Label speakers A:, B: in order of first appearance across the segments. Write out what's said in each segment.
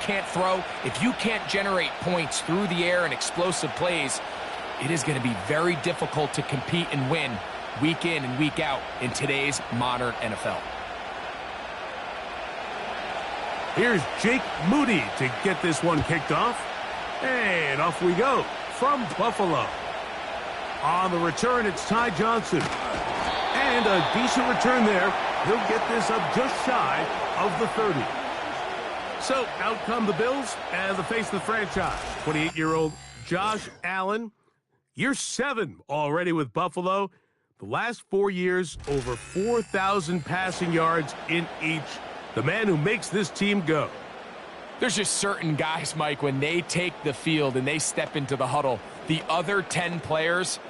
A: can't throw, if you can't generate points through the air and explosive plays, it is going to be very difficult to compete and win week in and week out in today's modern NFL.
B: Here's Jake Moody to get this one kicked off. And off we go from Buffalo. On the return, it's Ty Johnson. And a decent return there. He'll get this up just shy of the 30. So out come the Bills and the face of the franchise. 28-year-old Josh Allen. Year 7 already with Buffalo. The last 4 years, over 4,000 passing yards in each. The man who makes this team go.
A: There's just certain guys, Mike, when they take the field and they step into the huddle, the other 10 players,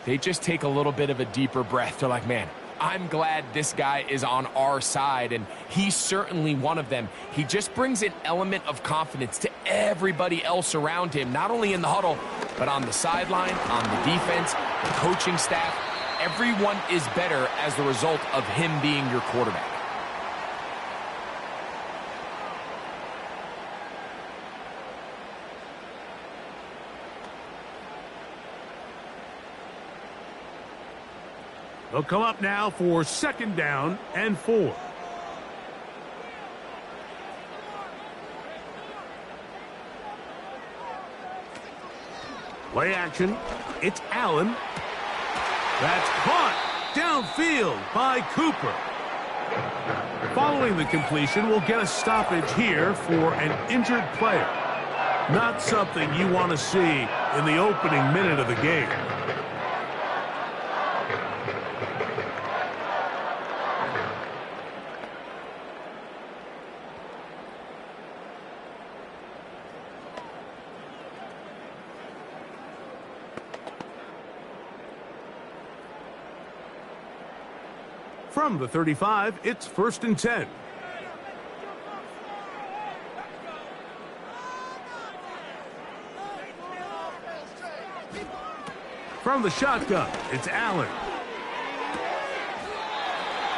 A: they just take a little bit of a deeper breath. They're like, man, I'm glad this guy is on our side, and he's certainly one of them. He just brings an element of confidence to everybody else around him, not only in the huddle, but on the sideline, on the defense, the coaching staff. Everyone is better as the result of him being your quarterback.
B: They'll come up now for 2nd down and 4. Play action. It's Allen. That's caught downfield by Cooper. Following the completion, we'll get a stoppage here for an injured player. Not something you want to see in the opening minute of the game. From the 35, it's 1st and 10. From the shotgun, it's Allen.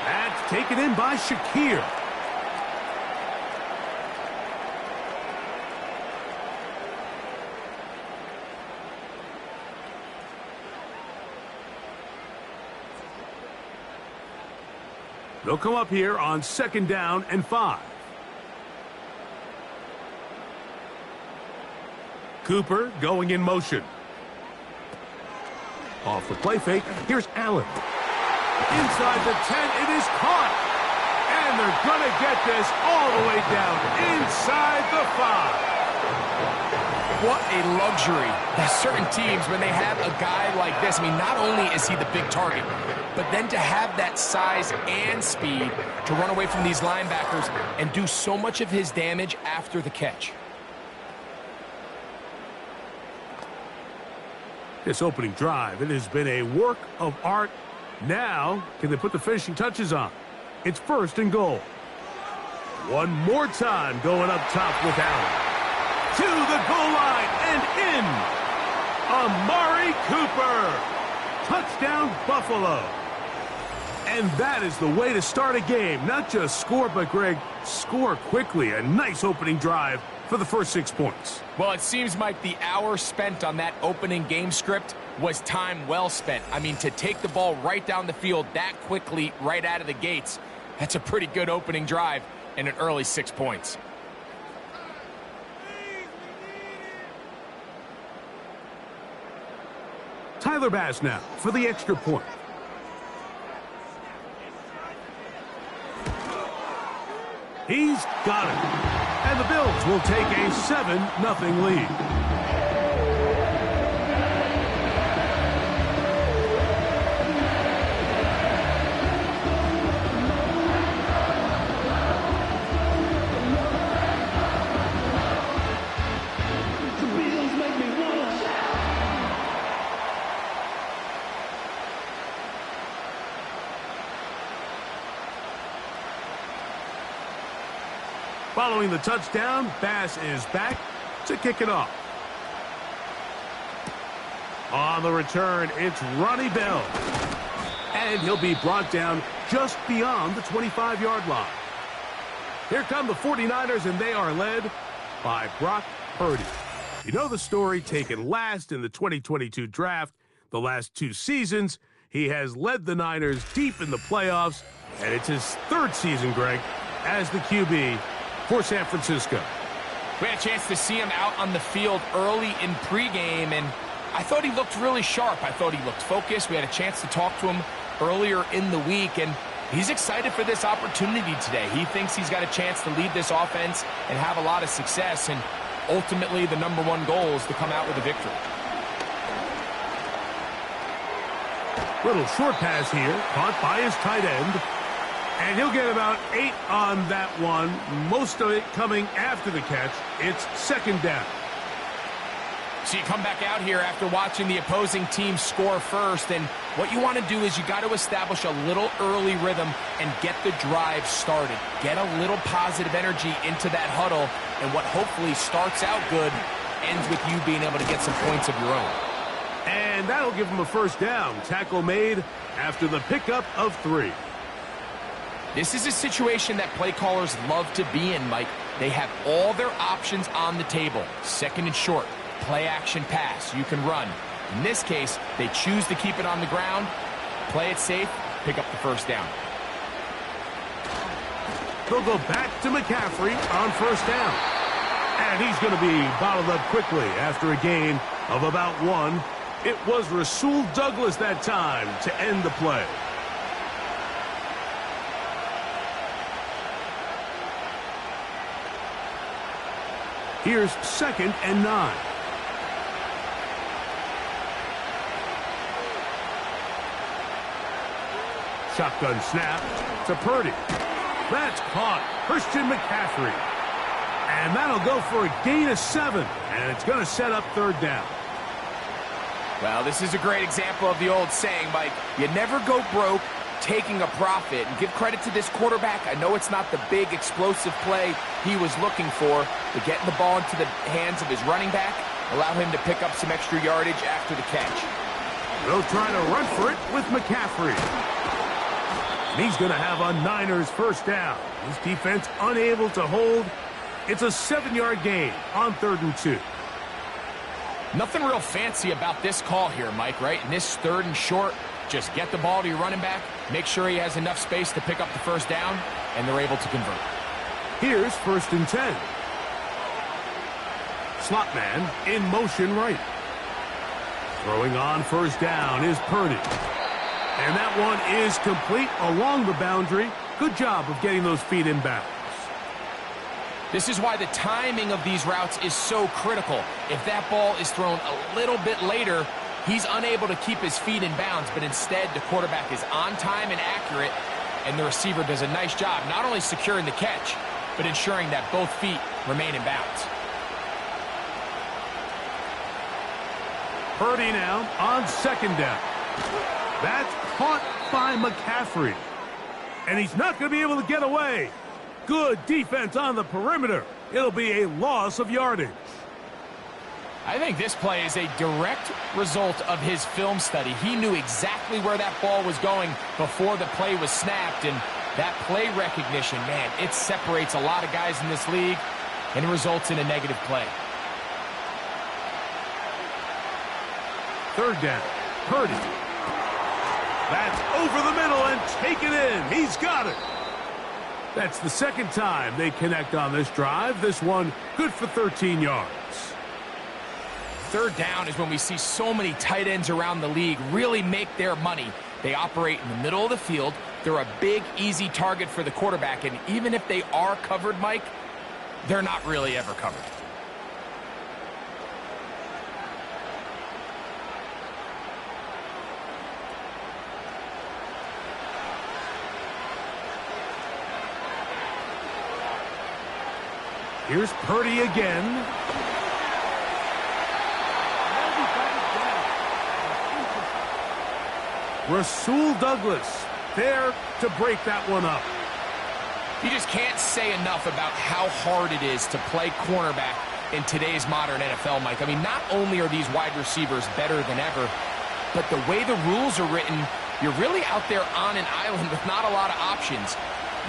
B: That's taken in by Shakir. They'll come up here on 2nd down and 5. Cooper going in motion. Off the play fake, here's Allen. Inside the 10, it is caught. And they're going to get this all the way down inside the 5.
A: What a luxury. There's certain teams, when they have a guy like this, I mean, not only is he the big target, but then to have that size and speed to run away from these linebackers and do so much of his damage after the catch.
B: This opening drive, it has been a work of art. Now, can they put the finishing touches on? It's 1st and goal. One more time going up top with Allen. To the goal line and in. Amari Cooper. Touchdown, Buffalo. And that is the way to start a game. Not just score, but, Greg, score quickly. A nice opening drive for the first 6 points.
A: Well, it seems like the hour spent on that opening game script was time well spent. I mean, to take the ball right down the field that quickly right out of the gates, that's a pretty good opening drive and an early 6 points.
B: Tyler Bass now for the extra point. He's got it. And the Bills will take a 7-0 lead. Following the touchdown, Bass is back to kick it off. On the return, it's Ronnie Bell. And he'll be brought down just beyond the 25-yard line. Here come the 49ers, and they are led by Brock Purdy. You know the story, taken last in the 2022 draft. The last 2 seasons, he has led the Niners deep in the playoffs, and it's his 3rd season, Greg, as the QB for San Francisco.
A: We had a chance to see him out on the field early in pregame, and I thought he looked really sharp. I thought he looked focused. We had a chance to talk to him earlier in the week, and he's excited for this opportunity today. He thinks he's got a chance to lead this offense and have a lot of success, and ultimately the #1 goal is to come out with a victory.
B: Little short pass here, caught by his tight end. And he'll get about 8 on that one, most of it coming after the catch. It's 2nd down.
A: So you come back out here after watching the opposing team score first, and what you want to do is you got to establish a little early rhythm and get the drive started. Get a little positive energy into that huddle, and what hopefully starts out good ends with you being able to get some points of your own.
B: And that'll give him a 1st down. Tackle made after the pickup of 3.
A: This is a situation that play callers love to be in, Mike. They have all their options on the table. 2nd and short, play action pass, you can run. In this case, they choose to keep it on the ground, play it safe, pick up the 1st down.
B: They'll go back to McCaffrey on 1st down. And he's going to be bottled up quickly after a gain of about 1. It was Rasul Douglas that time to end the play. Here's 2nd and 9. Shotgun snap to Purdy. That's caught. Christian McCaffrey. And that'll go for a gain of 7. And it's going to set up 3rd down.
A: Well, this is a great example of the old saying, Mike, you never go broke taking a profit. And give credit to this quarterback. I know it's not the big explosive play he was looking for, but getting the ball into the hands of his running back allowed him to pick up some extra yardage after the catch.
B: They'll try to run for it with McCaffrey. And he's going to have a Niners 1st down. His defense unable to hold. It's a 7-yard gain on 3rd and 2.
A: Nothing real fancy about this call here, Mike, right? In this 3rd and short, just get the ball to your running back, make sure he has enough space to pick up the 1st down, and they're able to convert.
B: Here's 1st and 10. Slot man in motion right. Throwing on 1st down is Purdy. And that one is complete along the boundary. Good job of getting those feet in bounds.
A: This is why the timing of these routes is so critical. If that ball is thrown a little bit later, he's unable to keep his feet in bounds, but instead the quarterback is on time and accurate, and the receiver does a nice job not only securing the catch, but ensuring that both feet remain in bounds.
B: Purdy now on 2nd down. That's caught by McCaffrey. And he's not going to be able to get away. Good defense on the perimeter. It'll be a loss of yardage.
A: I think this play is a direct result of his film study. He knew exactly where that ball was going before the play was snapped, and that play recognition, man, it separates a lot of guys in this league, and it results in a negative play.
B: 3rd down. Purdy. That's over the middle and taken in. He's got it. That's the 2nd time they connect on this drive. This one good for 13 yards.
A: 3rd down is when we see so many tight ends around the league really make their money. They operate in the middle of the field. They're a big, easy target for the quarterback, and even if they are covered, Mike, they're not really ever covered.
B: Here's Purdy again. Rasul Douglas there to break that one up.
A: You just can't say enough about how hard it is to play cornerback in today's modern NFL, Mike. I mean, not only are these wide receivers better than ever, but the way the rules are written, you're really out there on an island with not a lot of options.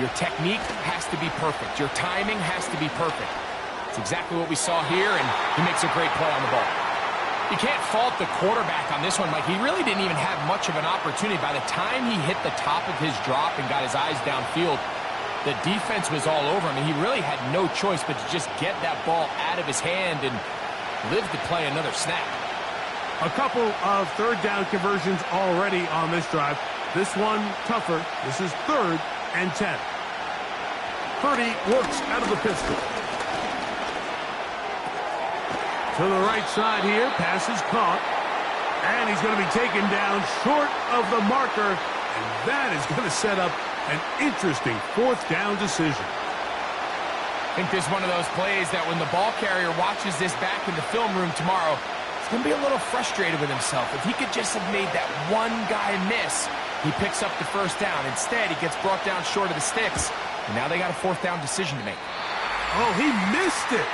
A: Your technique has to be perfect. Your timing has to be perfect. It's exactly what we saw here, and he makes a great play on the ball. You can't fault the quarterback on this one, Mike. He really didn't even have much of an opportunity. By the time he hit the top of his drop and got his eyes downfield, the defense was all over him, and he really had no choice but to just get that ball out of his hand and live to play another snap.
B: A couple of third down conversions already on this drive. This one tougher. This is 3rd and 10. Purdy works out of the pistol. To the right side here, pass is caught. And he's going to be taken down short of the marker. And that is going to set up an interesting 4th down decision.
A: I think this is one of those plays that when the ball carrier watches this back in the film room tomorrow, he's going to be a little frustrated with himself. If he could just have made that one guy miss, he picks up the 1st down. Instead, he gets brought down short of the sticks. And now they got a 4th down decision to make.
B: Oh, he missed it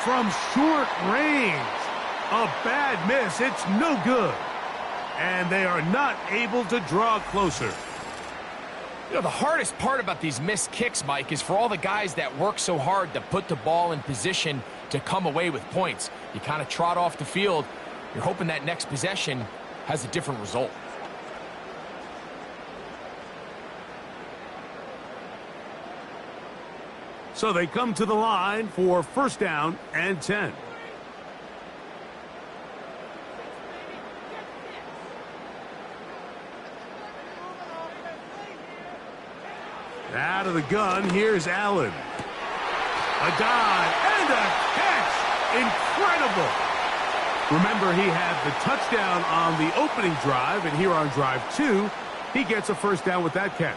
B: from short range. A bad miss. It's no good. And they are not able to draw closer.
A: You know, the hardest part about these missed kicks, Mike, is for all the guys that work so hard to put the ball in position to come away with points. You kind of trot off the field. You're hoping that next possession has a different result.
B: So they come to the line for 1st down and 10. Out of the gun, here's Allen. A dive and a catch. Incredible. Remember, he had the touchdown on the opening drive, and here on drive 2, he gets a 1st down with that catch.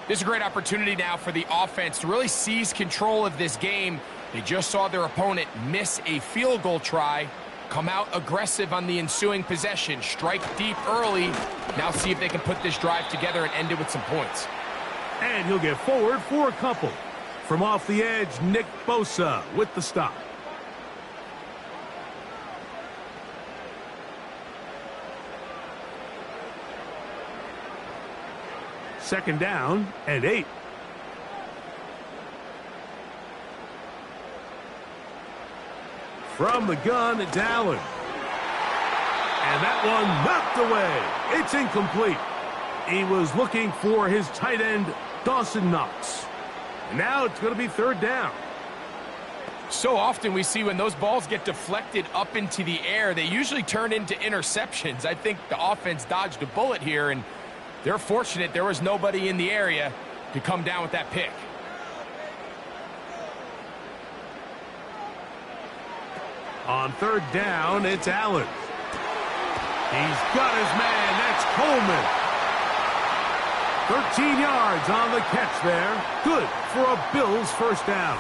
A: This is a great opportunity now for the offense to really seize control of this game. They just saw their opponent miss a field goal try, come out aggressive on the ensuing possession, strike deep early. Now see if they can put this drive together and end it with some points.
B: And he'll get forward for a couple. From off the edge, Nick Bosa with the stop. Second down and 8. From the gun, it's Allen. And that one knocked away. It's incomplete. He was looking for his tight end, Dawson Knox. And now it's going to be 3rd down.
A: So often we see when those balls get deflected up into the air, they usually turn into interceptions. I think the offense dodged a bullet here, and they're fortunate there was nobody in the area to come down with that pick.
B: On 3rd down, it's Allen. He's got his man. That's Coleman. 13 yards on the catch there. Good for a Bills 1st down.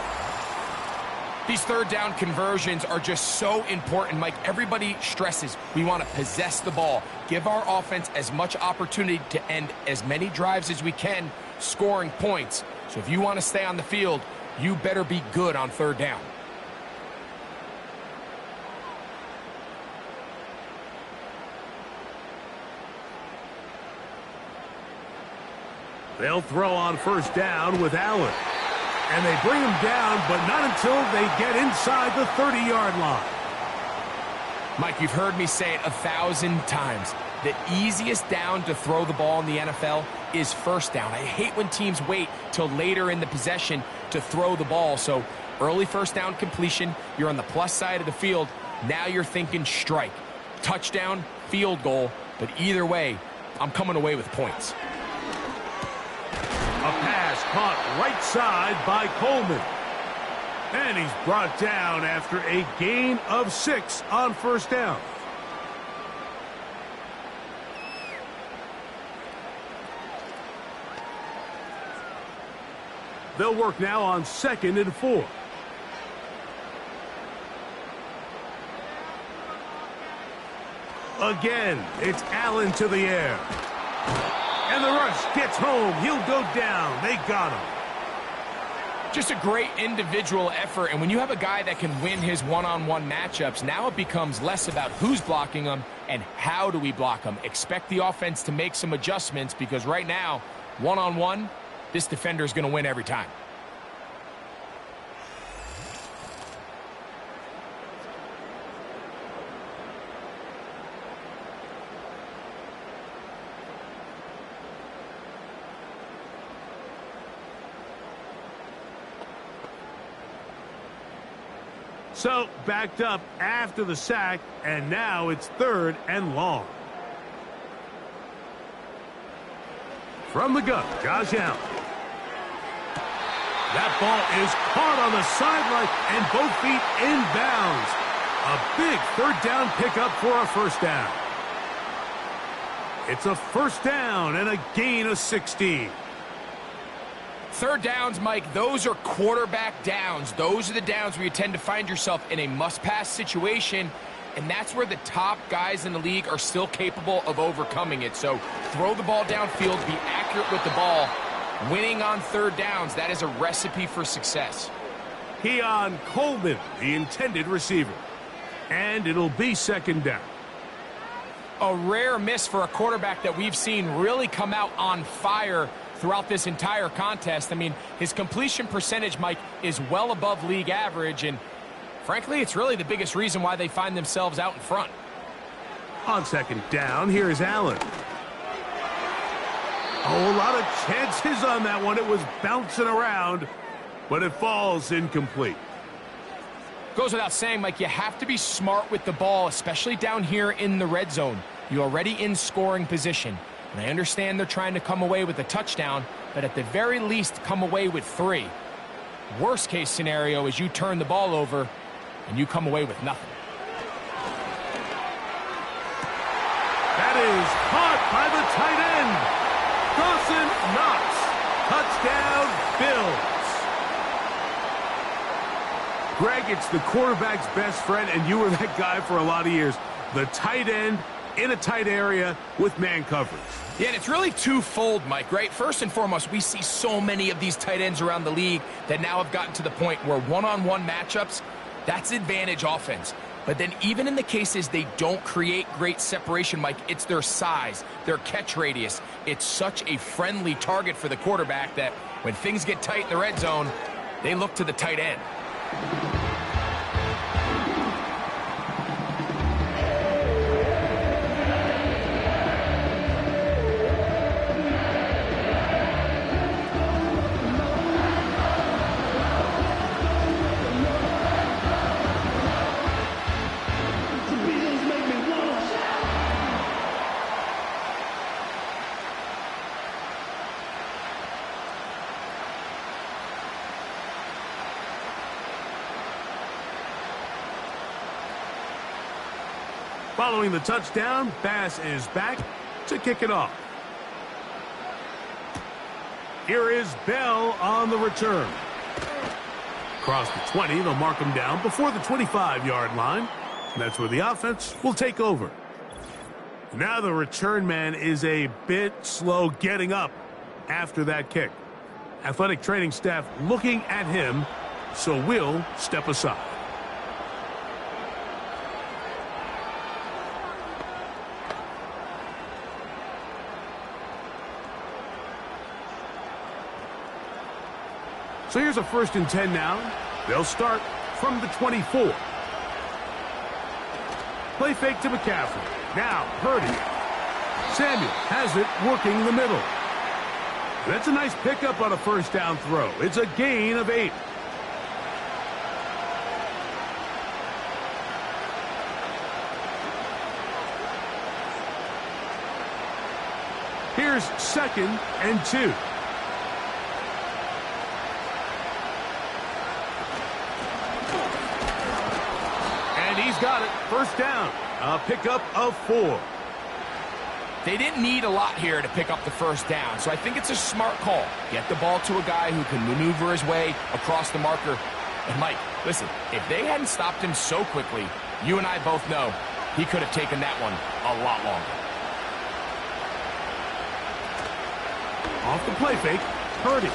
A: These 3rd down conversions are just so important, Mike. Everybody stresses we want to possess the ball, give our offense as much opportunity to end as many drives as we can, scoring points. So if you want to stay on the field, you better be good on 3rd down.
B: They'll throw on 1st down with Allen. And they bring him down, but not until they get inside the 30-yard line.
A: Mike, you've heard me say it 1,000 times. The easiest down to throw the ball in the NFL is 1st down. I hate when teams wait till later in the possession to throw the ball. So early 1st down completion, you're on the plus side of the field. Now you're thinking strike, touchdown, field goal. But either way, I'm coming away with points.
B: A pass caught right side by Coleman. And he's brought down after a gain of 6 on 1st down. They'll work now on 2nd and 4. Again, it's Allen to the air. And the rush gets home. He'll go down. They got him.
A: Just a great individual effort, and when you have a guy that can win his one-on-one matchups, now it becomes less about who's blocking him and how do we block him. Expect the offense to make some adjustments because right now, one-on-one, this defender is going to win every time.
B: So, backed up after the sack, and now it's 3rd and long. From the gun, Josh Allen. That ball is caught on the sideline, and both feet inbounds. A big 3rd down pickup for a 1st down. It's a 1st down and a gain of 16.
A: 3rd downs, Mike, those are quarterback downs. Those are the downs where you tend to find yourself in a must-pass situation, and that's where the top guys in the league are still capable of overcoming it. So throw the ball downfield, be accurate with the ball. Winning on 3rd downs, that is a recipe for success.
B: Keon Coleman, the intended receiver. And it'll be 2nd down.
A: A rare miss for a quarterback that we've seen really come out on fire throughout this entire contest. I mean, his completion percentage, Mike, is well above league average, and frankly, it's really the biggest reason why they find themselves out in front.
B: On 2nd down, here's Allen. Oh, a lot of chances on that one. It was bouncing around, but it falls incomplete.
A: Goes without saying, Mike, you have to be smart with the ball, especially down here in the red zone. You're already in scoring position. And I understand they're trying to come away with a touchdown, but at the very least, come away with 3. Worst case scenario is you turn the ball over and you come away with nothing.
B: That is caught by the tight end. Dawson Knox. Touchdown, Bills. Greg, it's the quarterback's best friend, and you were that guy for a lot of years. The tight end in a tight area with man coverage.
A: Yeah, and it's really twofold, Mike, right? First and foremost, we see so many of these tight ends around the league that now have gotten to the point where one-on-one matchups, that's advantage offense. But then even in the cases they don't create great separation, Mike, it's their size, their catch radius. It's such a friendly target for the quarterback that when things get tight in the red zone, they look to the tight end.
B: Following the touchdown, Bass is back to kick it off. Here is Bell on the return. Across the 20, they'll mark him down before the 25-yard line. And that's where the offense will take over. Now the return man is a bit slow getting up after that kick. Athletic training staff looking at him, so we'll step aside. So here's a 1st and 10 now. They'll start from the 24. Play fake to McCaffrey. Now Purdy. Samuel has it working the middle. That's a nice pickup on a 1st down throw. It's a gain of 8. Here's 2nd and 2. Got it. 1st down. A pickup of 4.
A: They didn't need a lot here to pick up the 1st down, so I think it's a smart call. Get the ball to a guy who can maneuver his way across the marker. And, Mike, listen, if they hadn't stopped him so quickly, you and I both know he could have taken that one a lot longer.
B: Off the play fake, Purdy.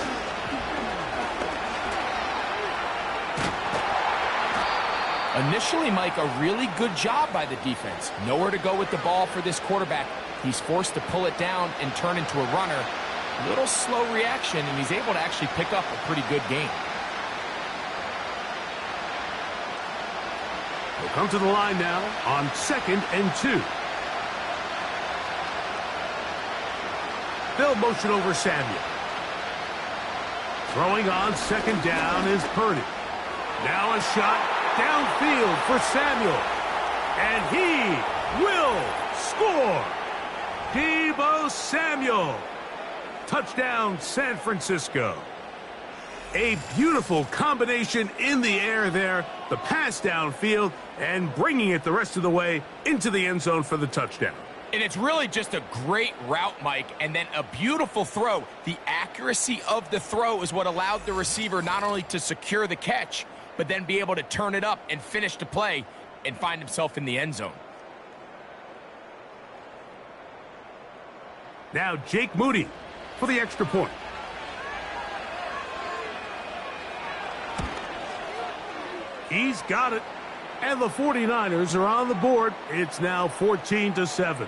A: Initially, Mike, a really good job by the defense. Nowhere to go with the ball for this quarterback. He's forced to pull it down and turn into a runner. A little slow reaction, and he's able to actually pick up a pretty good gain.
B: He'll come to the line now on 2nd and 2. They'll motion over Samuel. Throwing on 2nd down is Purdy. Now a shot. downfield for Samuel. And he will score. Deebo Samuel. Touchdown, San Francisco. A beautiful combination in the air there. The pass downfield and bringing it the rest of the way into the end zone for the touchdown.
A: And it's really just a great route, Mike, and then a beautiful throw. The accuracy of the throw is what allowed the receiver not only to secure the catch, but then be able to turn it up and finish the play and find himself in the end zone.
B: Now Jake Moody for the extra point. He's got it. And the 49ers are on the board. It's now 14-7.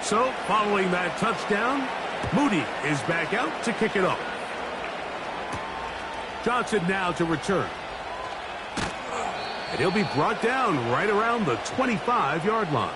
B: So, following that touchdown, Moody is back out to kick it off. Johnson now to return. And he'll be brought down right around the 25-yard line.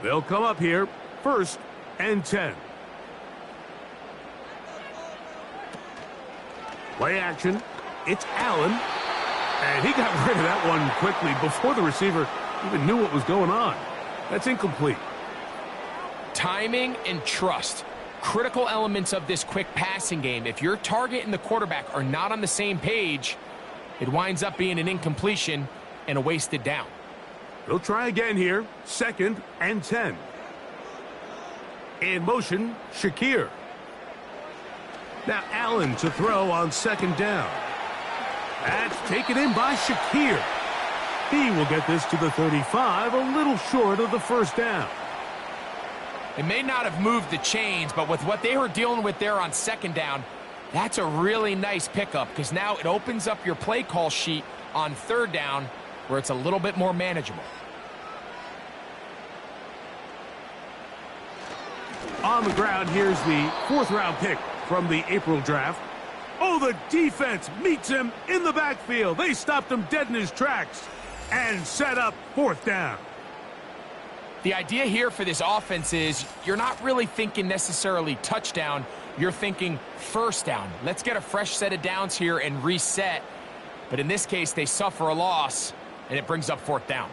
B: They'll come up here, 1st and 10. Play action. It's Allen. And he got rid of that one quickly before the receiver even knew what was going on. That's incomplete.
A: Timing and trust. Critical elements of this quick passing game. If your target and the quarterback are not on the same page, it winds up being an incompletion and a wasted down.
B: They'll try again here. 2nd and 10. In motion, Shakir. Now Allen to throw on 2nd down. That's taken in by Shakir. He will get this to the 35, a little short of the 1st down.
A: It may not have moved the chains, but with what they were dealing with there on 2nd down, that's a really nice pickup because now it opens up your play call sheet on 3rd down where it's a little bit more manageable.
B: On the ground, here's the 4th-round pick from the April draft. Oh, the defense meets him in the backfield. They stopped him dead in his tracks and set up 4th down.
A: The idea here for this offense is you're not really thinking necessarily touchdown. You're thinking 1st down. Let's get a fresh set of downs here and reset. But in this case, they suffer a loss, and it brings up 4th down.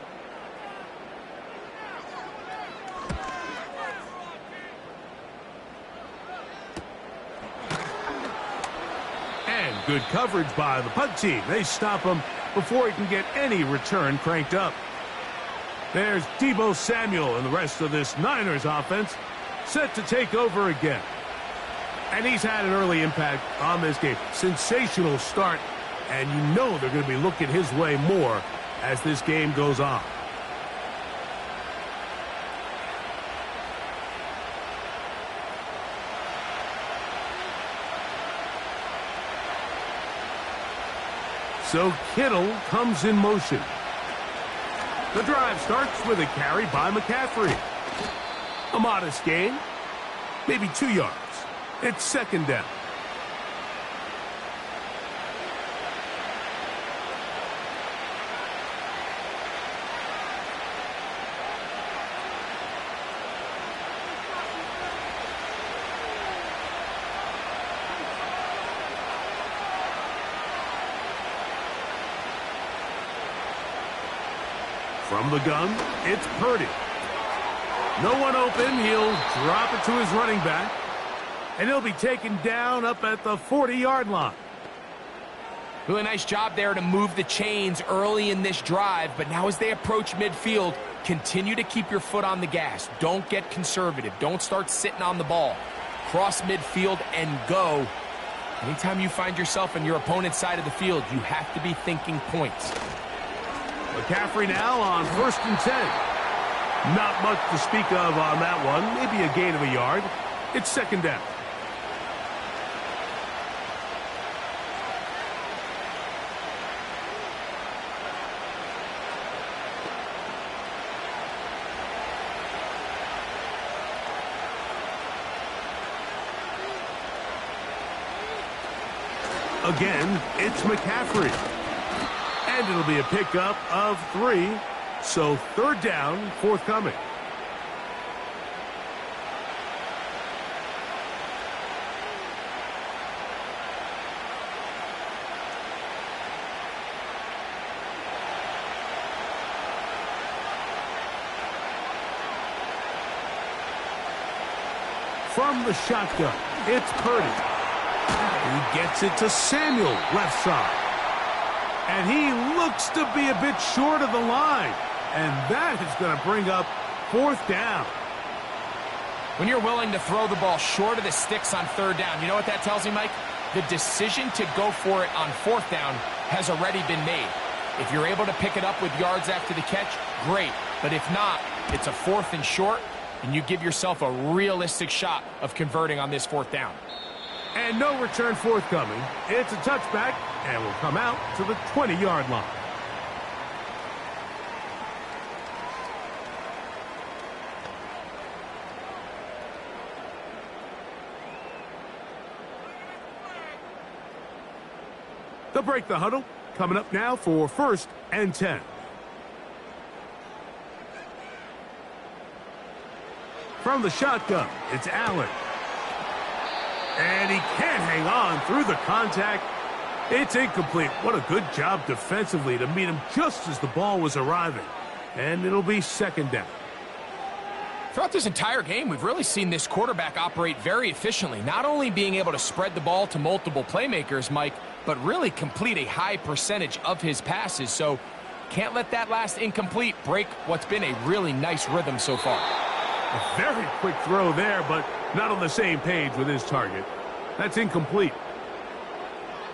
B: Good coverage by the punt team. They stop him before he can get any return cranked up. There's Deebo Samuel and the rest of this Niners offense set to take over again. And he's had an early impact on this game. Sensational start, and you know they're going to be looking his way more as this game goes on. So Kittle comes in motion. The drive starts with a carry by McCaffrey. A modest gain, maybe 2 yards. It's 2nd down. From the gun, it's Purdy. No one open. He'll drop it to his running back. And he'll be taken down up at the 40-yard line.
A: Really nice job there to move the chains early in this drive. But now as they approach midfield, continue to keep your foot on the gas. Don't get conservative. Don't start sitting on the ball. Cross midfield and go. Anytime you find yourself on your opponent's side of the field, you have to be thinking points.
B: McCaffrey now on 1st and 10. Not much to speak of on that one. Maybe a gain of a yard. It's second down. Again, it's McCaffrey. And it'll be a pickup of 3. So third down, forthcoming. From the shotgun, it's Purdy. He gets it to Samuel, left side. And he looks to be a bit short of the line. And that is going to bring up fourth down.
A: When you're willing to throw the ball short of the sticks on third down, you know what that tells me, Mike? The decision to go for it on fourth down has already been made. If you're able to pick it up with yards after the catch, great. But if not, it's a fourth and short, and you give yourself a realistic shot of converting on this fourth down.
B: And no return forthcoming. It's a touchback, and will come out to the 20-yard line. They'll break the huddle. Coming up now for 1st and 10. From the shotgun, it's Allen. And he can't hang on through the contact. It's incomplete. What a good job defensively to meet him just as the ball was arriving. And it'll be second down.
A: Throughout this entire game, we've really seen this quarterback operate very efficiently, not only being able to spread the ball to multiple playmakers, Mike, but really complete a high percentage of his passes. So can't let that last incomplete break what's been a really nice rhythm so far.
B: A very quick throw there, but not on the same page with his target. That's incomplete.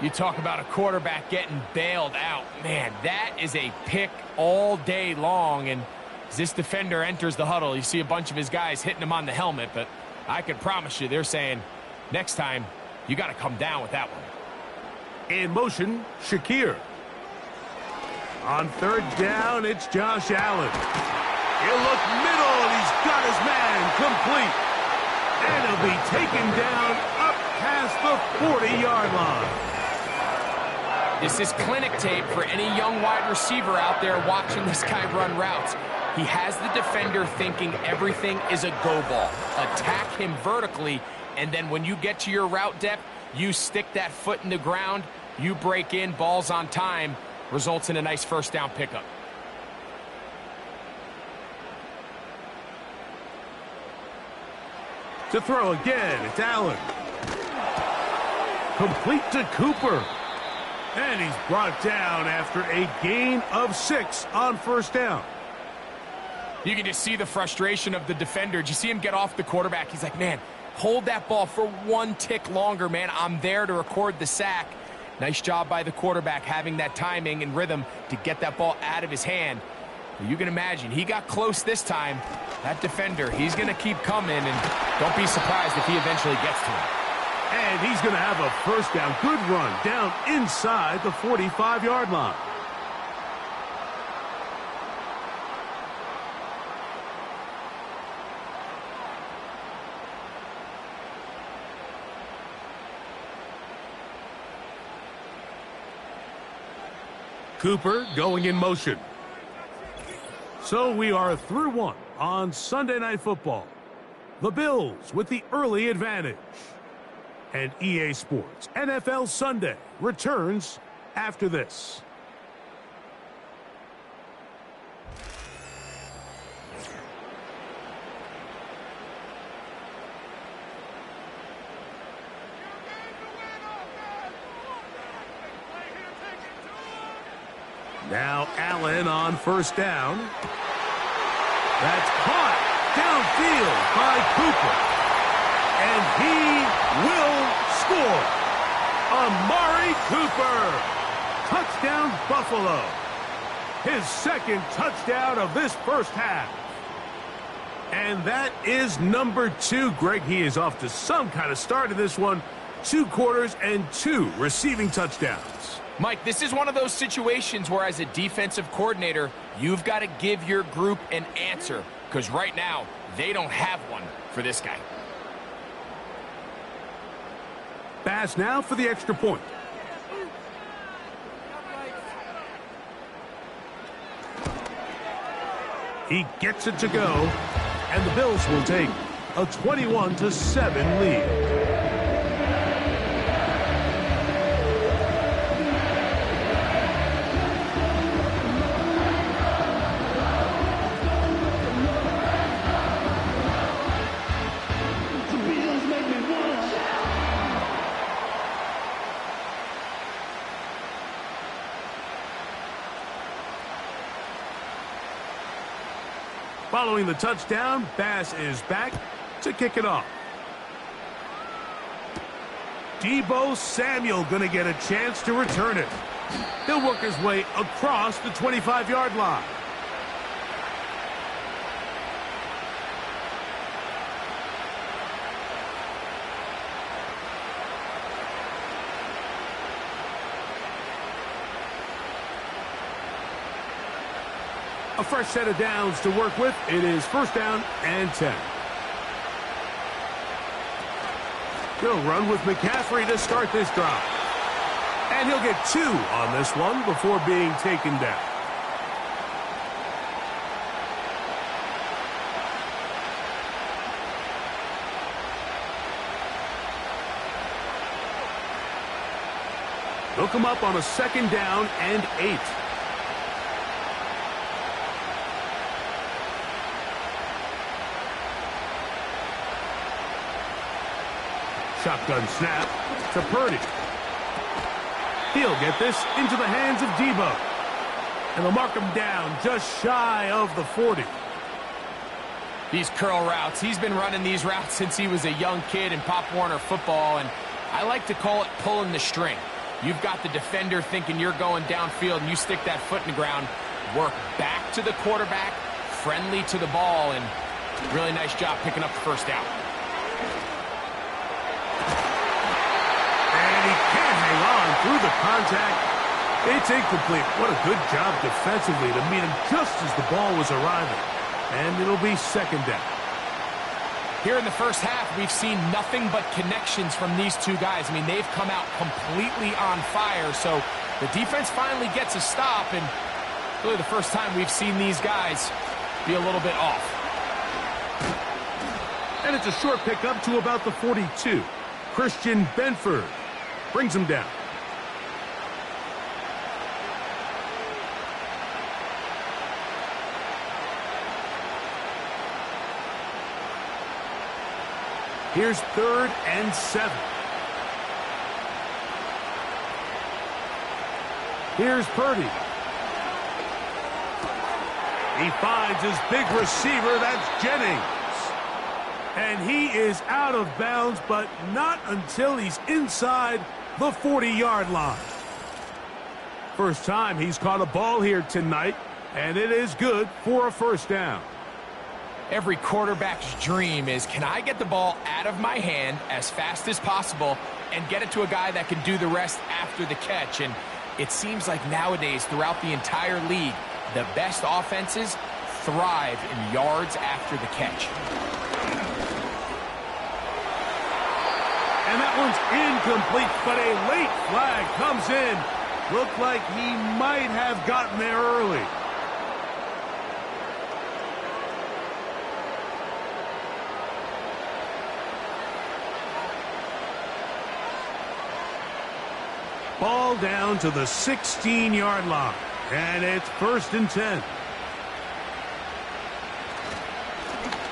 A: You talk about a quarterback getting bailed out. Man, that is a pick all day long. And as this defender enters the huddle, you see a bunch of his guys hitting him on the helmet. But I can promise you, they're saying, next time, you got to come down with that one.
B: In motion, Shakir. On third down, it's Josh Allen. He'll look middle, and he's got his man complete. And he'll be taken down up past the 40-yard line.
A: This is clinic tape for any young wide receiver out there watching this guy run routes. He has the defender thinking everything is a go ball. Attack him vertically, and then when you get to your route depth, you stick that foot in the ground, you break in, balls on time, results in a nice first down pickup.
B: To throw again, it's Allen. Complete to Cooper. And he's brought down after a gain of 6 on first down.
A: You can just see the frustration of the defender. Did you see him get off the quarterback? He's like, man, hold that ball for one tick longer, man. I'm there to record the sack. Nice job by the quarterback having that timing and rhythm to get that ball out of his hand. You can imagine, he got close this time. That defender, he's going to keep coming, and don't be surprised if he eventually gets to him.
B: And he's going to have a first down. Good run down inside the 45-yard line. Cooper going in motion. So we are through one on Sunday Night Football. The Bills with the early advantage. And EA Sports NFL Sunday returns after this. Now Allen on first down. That's caught downfield by Cooper. And he will score. Amari Cooper. Touchdown Buffalo. His second touchdown of this first half. And that is number 2. Greg, he is off to some kind of start in this one. 2 quarters and 2 receiving touchdowns.
A: Mike, this is one of those situations where as a defensive coordinator, you've got to give your group an answer, because right now, they don't have one for this guy.
B: Pass now for the extra point. He gets it to go, and the Bills will take a 21-7 lead. Following the touchdown, Bass is back to kick it off. Deebo Samuel going to get a chance to return it. He'll work his way across the 25-yard line. A fresh set of downs to work with. It is first down and 10. He'll run with McCaffrey to start this drive. And he'll get 2 on this one before being taken down. They'll come up on a second down and 8. Shotgun snap to Purdy. He'll get this into the hands of Deebo. And they'll mark him down just shy of the 40.
A: These curl routes, he's been running these routes since he was a young kid in Pop Warner football, and I like to call it pulling the string. You've got the defender thinking you're going downfield, and you stick that foot in the ground, work back to the quarterback, friendly to the ball, and really nice job picking up the first down.
B: Through the contact, it's incomplete. What a good job defensively to meet him just as the ball was arriving. And it'll be second down.
A: Here in the first half, we've seen nothing but connections from these two guys. I mean, they've come out completely on fire. So the defense finally gets a stop, and really the first time we've seen these guys be a little bit off.
B: And it's a short pickup to about the 42. Christian Benford brings him down. Here's third and 7. Here's Purdy. He finds his big receiver, that's Jennings. And he is out of bounds, but not until he's inside the 40-yard line. First time he's caught a ball here tonight, and it is good for a first down.
A: Every quarterback's dream is, can I get the ball out of my hand as fast as possible and get it to a guy that can do the rest after the catch? And it seems like nowadays, throughout the entire league, the best offenses thrive in yards after the catch.
B: And that one's incomplete, but a late flag comes in. Looked like he might have gotten there early. Ball down to the 16-yard line, and it's first and 10.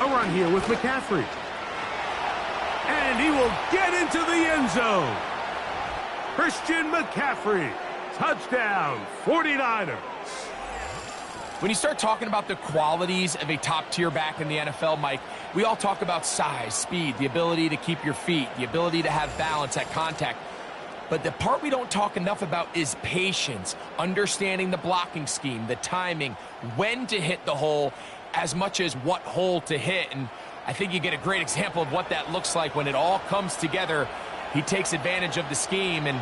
B: A run here with McCaffrey. And he will get into the end zone. Christian McCaffrey, touchdown, 49ers.
A: When you start talking about the qualities of a top-tier back in the NFL, Mike, we all talk about size, speed, the ability to keep your feet, the ability to have balance at contact. But the part we don't talk enough about is patience, understanding the blocking scheme, the timing, when to hit the hole, as much as what hole to hit. And I think you get a great example of what that looks like when it all comes together. He takes advantage of the scheme, and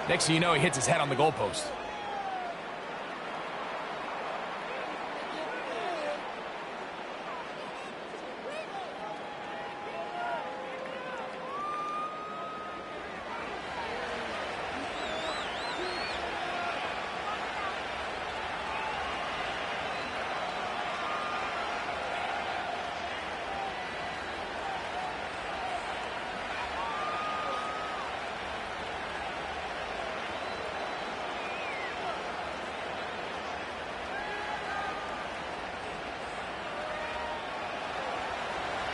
A: next thing you know, he hits his head on the goalpost.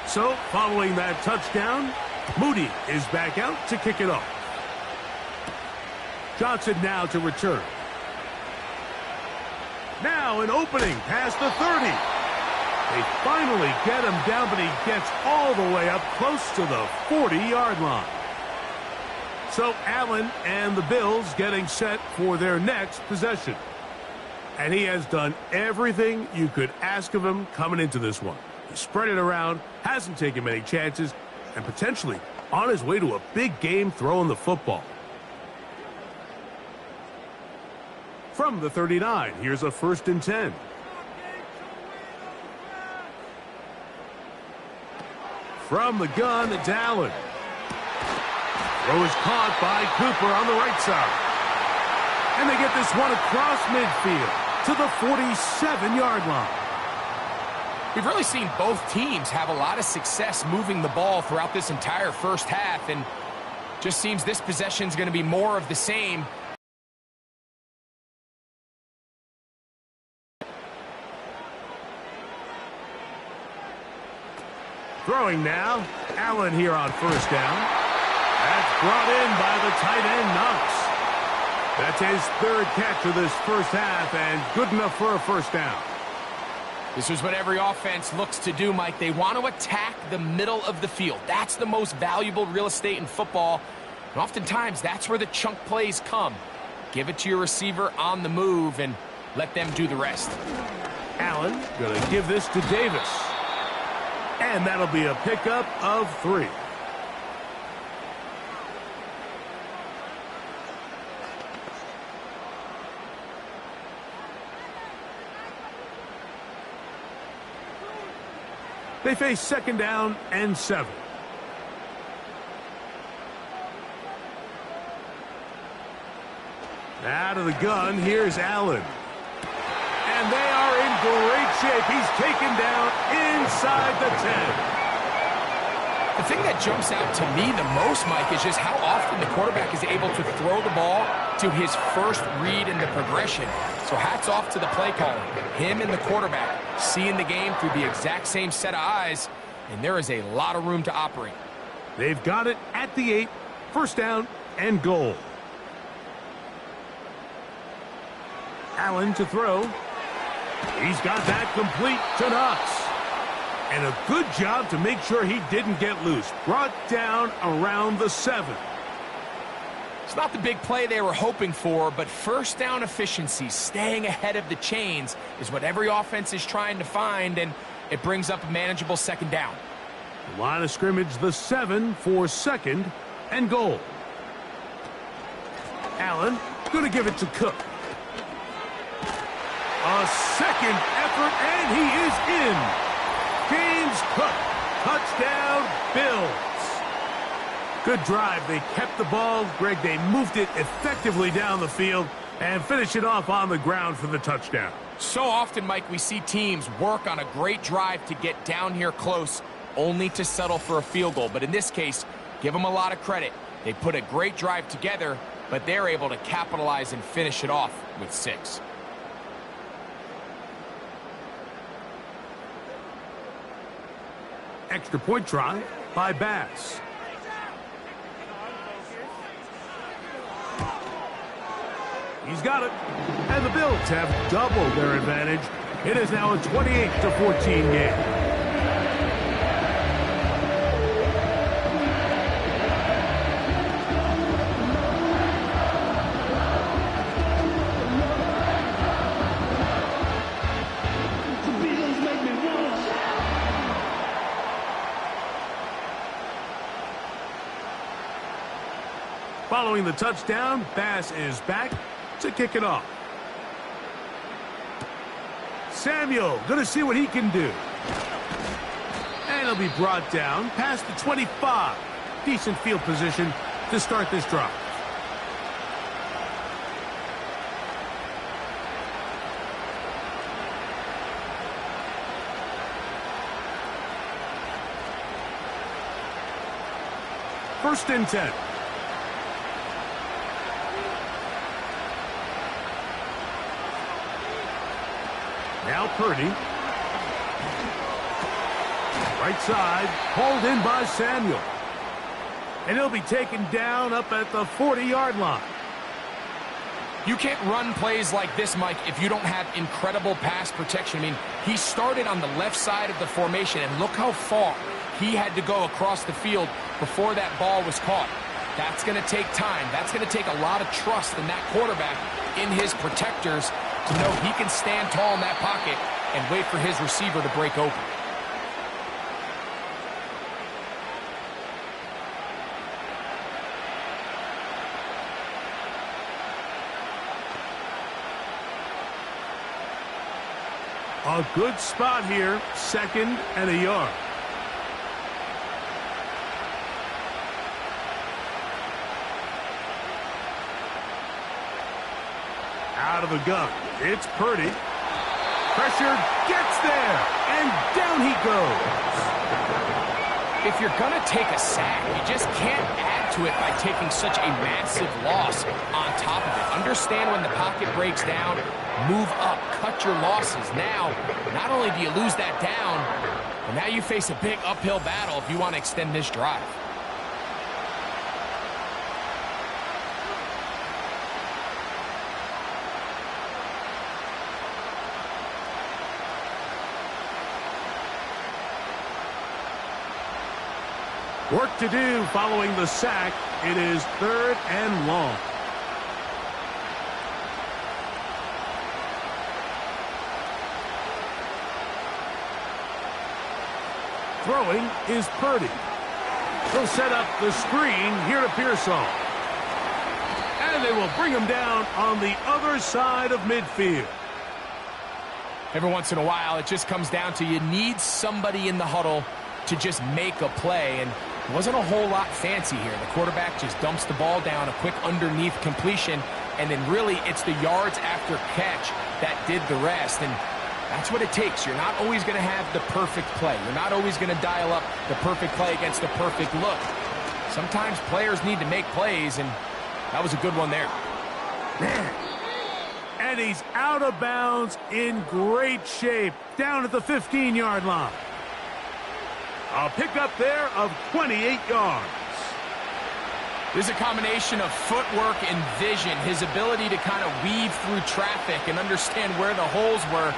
B: So, following that touchdown, Moody is back out to kick it off. Johnson now to return. Now an opening past the 30. They finally get him down, but he gets all the way up close to the 40-yard line. So Allen and the Bills getting set for their next possession. And he has done everything you could ask of him coming into this one. He spread it around, hasn't taken many chances, and potentially on his way to a big game throwing the football. From the 39, here's a 1st and 10. From the gun, it's Allen. Throw is caught by Cooper on the right side. And they get this one across midfield to the 47-yard line.
A: We've really seen both teams have a lot of success moving the ball throughout this entire first half, and just seems this possession is going to be more of the same.
B: Throwing now, Allen here on 1st down. That's brought in by the tight end, Knox. That's his 3rd catch of this first half, and good enough for a 1st down.
A: This is what every offense looks to do, Mike. They want to attack the middle of the field. That's the most valuable real estate in football. And oftentimes, that's where the chunk plays come. Give it to your receiver on the move and let them do the rest.
B: Allen going to give this to Davis. And that'll be a pickup of 3. They face 2nd down and 7. Out of the gun, here's Allen. And they are in great shape. He's taken down inside the 10.
A: The thing that jumps out to me the most, Mike, is just how often the quarterback is able to throw the ball to his first read in the progression. So hats off to the play calling. Him and the quarterback seeing the game through the exact same set of eyes, and there is a lot of room to operate.
B: They've got it at the 8, 1st down and goal. Allen to throw. He's got that complete to Knox. And a good job to make sure he didn't get loose. Brought down around the 7.
A: It's not the big play they were hoping for, but 1st down efficiency, staying ahead of the chains, is what every offense is trying to find, and it brings up a manageable 2nd down.
B: The line of scrimmage, the 7 for 2nd and goal. Allen going to give it to Cook. A 2nd effort, and he is in. James Cook, touchdown, Bills. Good drive. They kept the ball. Greg, they moved it effectively down the field and finish it off on the ground for the touchdown.
A: So often, Mike, we see teams work on a great drive to get down here close, only to settle for a field goal. But in this case, give them a lot of credit. They put a great drive together, but they're able to capitalize and finish it off with 6.
B: Extra point try by Bass. He's got it. And the Bills have doubled their advantage. It is now a 28-14 game. Following the touchdown, Bass is back to kick it off. Samuel going to see what he can do. And he'll be brought down past the 25. Decent field position to start this drive. First and 10. Now Purdy. Right side, hauled in by Samuel. And he'll be taken down up at the 40-yard line.
A: You can't run plays like this, Mike, if you don't have incredible pass protection. I mean, he started on the left side of the formation, and look how far he had to go across the field before that ball was caught. That's going to take time. That's going to take a lot of trust in that quarterback, in his protectors, to know he can stand tall in that pocket and wait for his receiver to break open.
B: A good spot here, 2nd and a yard. Out of the gun, it's Purdy. Pressure gets there, and down he goes.
A: If you're going to take a sack, you just can't add to it by taking such a massive loss on top of it. Understand when the pocket breaks down, move up, cut your losses. Now, not only do you lose that down, but now you face a big uphill battle if you want to extend this drive.
B: Work to do following the sack. It is 3rd and long. Throwing is Purdy. He'll set up the screen here to Pearsall. And they will bring him down on the other side of midfield.
A: Every once in a while, it just comes down to you need somebody in the huddle to just make a play, and it wasn't a whole lot fancy here. The quarterback just dumps the ball down, a quick underneath completion, and then really it's the yards after catch that did the rest, and that's what it takes. You're not always going to have the perfect play. You're not always going to dial up the perfect play against the perfect look. Sometimes players need to make plays, and that was a good one there.
B: And he's out of bounds in great shape down at the 15-yard line. A pickup there of 28 yards.
A: There's a combination of footwork and vision, his ability to kind of weave through traffic and understand where the holes were.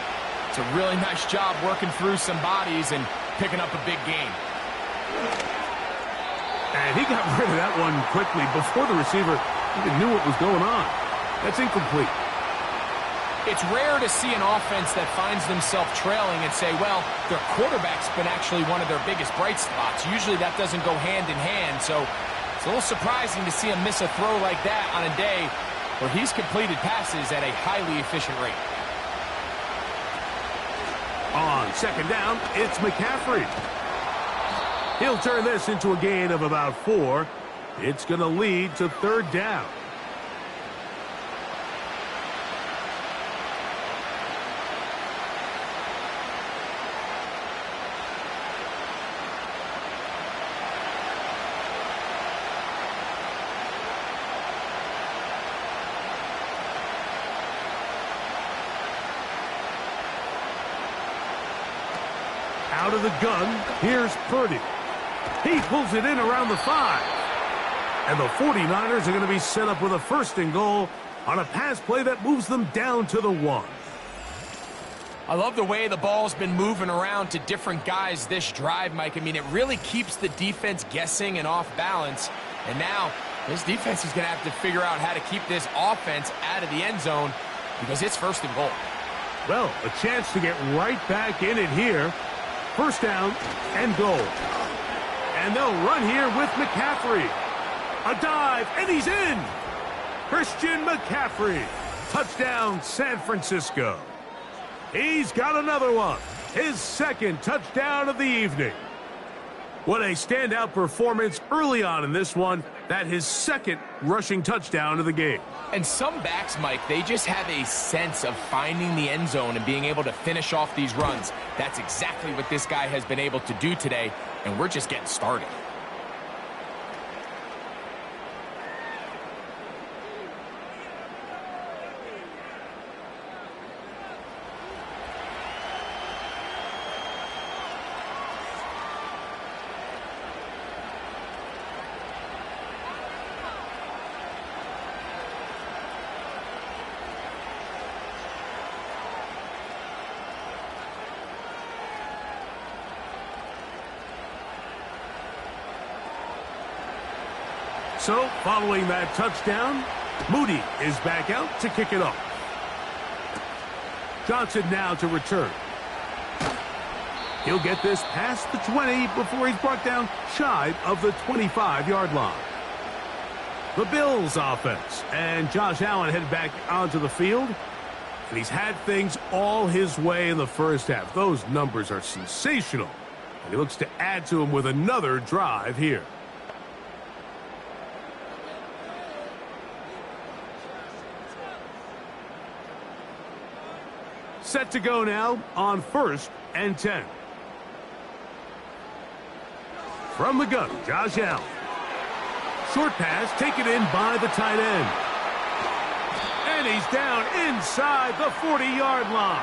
A: It's a really nice job working through some bodies and picking up a big gain.
B: And he got rid of that one quickly before the receiver even knew what was going on. That's incomplete.
A: It's rare to see an offense that finds themselves trailing and say, well, their quarterback's been actually one of their biggest bright spots. Usually that doesn't go hand in hand, so it's a little surprising to see him miss a throw like that on a day where he's completed passes at a highly efficient rate.
B: On 2nd down, it's McCaffrey. He'll turn this into a gain of about 4. It's going to lead to 3rd down. Out of the gun, here's Purdy. He pulls it in around the 5. And the 49ers are going to be set up with a 1st and goal on a pass play that moves them down to the 1.
A: I love the way the ball's been moving around to different guys this drive, Mike. I mean, it really keeps the defense guessing and off balance. And now this defense is going to have to figure out how to keep this offense out of the end zone because it's 1st and goal.
B: Well, a chance to get right back in it here. 1st down and goal. And they'll run here with McCaffrey. A dive, and he's in. Christian McCaffrey. Touchdown, San Francisco. He's got another one. His second touchdown of the evening. What a standout performance early on in this one. That his second rushing touchdown of the game.
A: And some backs, Mike, they just have a sense of finding the end zone and being able to finish off these runs. That's exactly what this guy has been able to do today, and we're just getting started.
B: So, following that touchdown, Moody is back out to kick it off. Johnson now to return. He'll get this past the 20 before he's brought down shy of the 25-yard line. The Bills offense, and Josh Allen headed back onto the field. And he's had things all his way in the first half. Those numbers are sensational. And he looks to add to them with another drive here. Set to go now on 1st and 10. From the gun, Josh Allen. Short pass taken in by the tight end. And he's down inside the 40-yard line.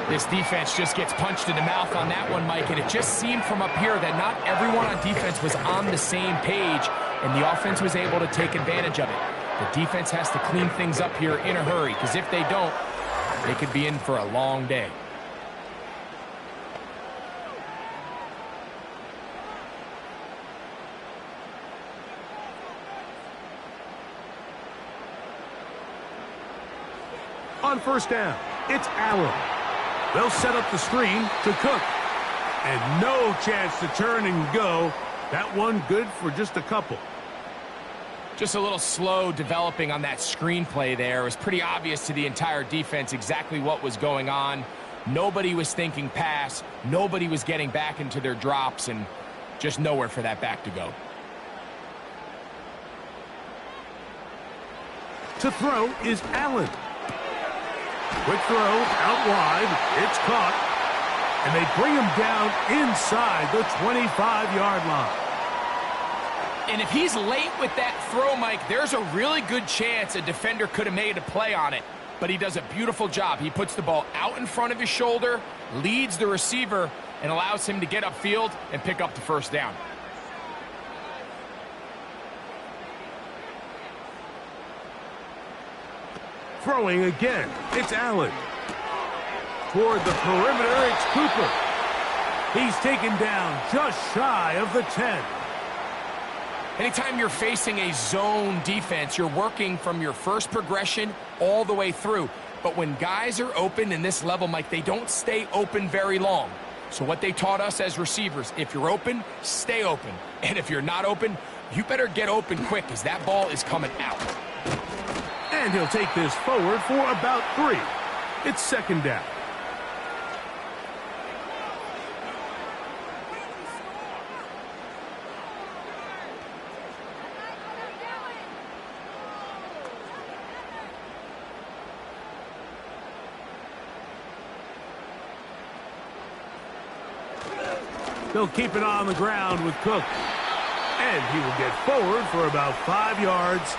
A: This defense just gets punched in the mouth on that one, Mike, and it just seemed from up here that not everyone on defense was on the same page, and the offense was able to take advantage of it. The defense has to clean things up here in a hurry, because if they don't, they could be in for a long day.
B: On 1st down, it's Allen. They'll set up the screen to Cook. And no chance to turn and go. That one good for just a couple.
A: Just a little slow developing on that screenplay there. It was pretty obvious to the entire defense exactly what was going on. Nobody was thinking pass. Nobody was getting back into their drops, and just nowhere for that back to go.
B: To throw is Allen. Quick throw out wide. It's caught. And they bring him down inside the 25-yard line.
A: And if he's late with that throw, Mike, there's a really good chance a defender could have made a play on it. But he does a beautiful job. He puts the ball out in front of his shoulder, leads the receiver, and allows him to get upfield and pick up the 1st down.
B: Throwing again, it's Allen. Toward the perimeter, it's Cooper. He's taken down just shy of the 10.
A: Anytime you're facing a zone defense, you're working from your first progression all the way through. But when guys are open in this level, Mike, they don't stay open very long. So what they taught us as receivers, if you're open, stay open. And if you're not open, you better get open quick, because that ball is coming out.
B: And he'll take this forward for about 3. It's 2nd down. They'll keep it on the ground with Cook. And he will get forward for about 5 yards.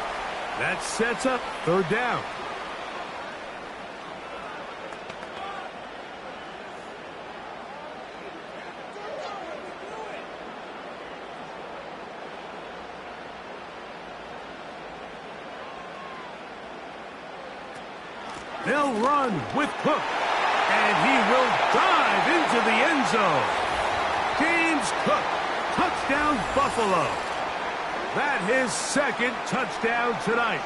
B: That sets up 3rd down. They'll run with Cook. And he will dive into the end zone. James Cook, touchdown Buffalo. That his 2nd touchdown tonight.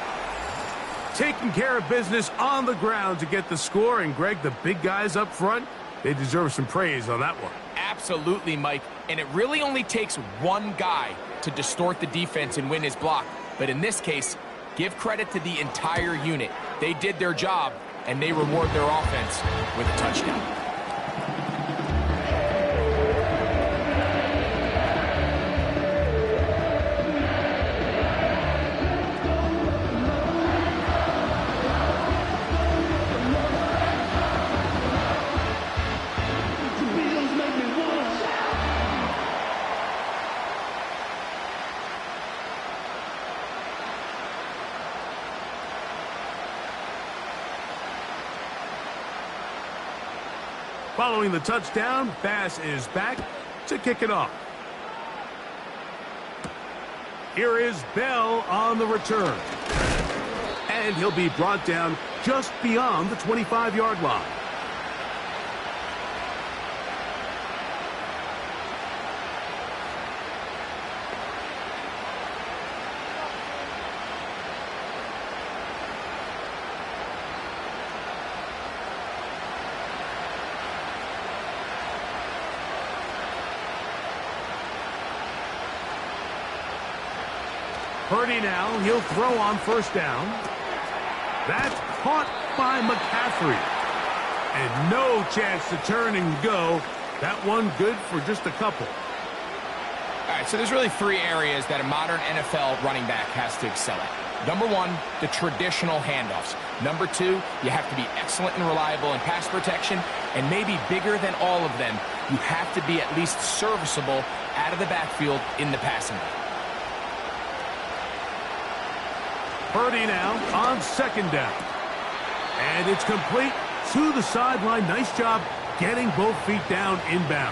B: Taking care of business on the ground to get the score. And Greg, the big guys up front, They deserve some praise on that one.
A: Absolutely, Mike. And it really only takes one guy to distort the defense and win his block. But in this case, give credit to the entire unit. They did their job, and they reward their offense with a touchdown.
B: Following the touchdown, Bass is back to kick it off. Here is Bell on the return. And he'll be brought down just beyond the 25-yard line. Purdy now, he'll throw on first down. That's caught by McCaffrey. And no chance to turn and go. That one good for just a couple.
A: All right, so there's really three areas that a modern NFL running back has to excel at. Number one, the traditional handoffs. Number two, you have to be excellent and reliable in pass protection. And maybe bigger than all of them, you have to be at least serviceable out of the backfield in the passing game.
B: Purdy now on second down. And it's complete to the sideline. Nice job getting both feet down inbounds.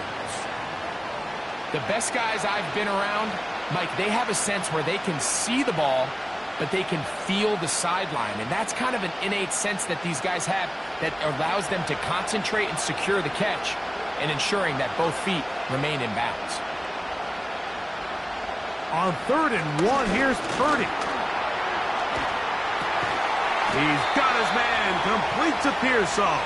A: The best guys I've been around, Mike, they have a sense where they can see the ball, but they can feel the sideline. And that's kind of an innate sense that these guys have that allows them to concentrate and secure the catch and ensuring that both feet remain in bounds.
B: On 3rd and 1, here's Purdy. He's got his man, complete to Pearsall.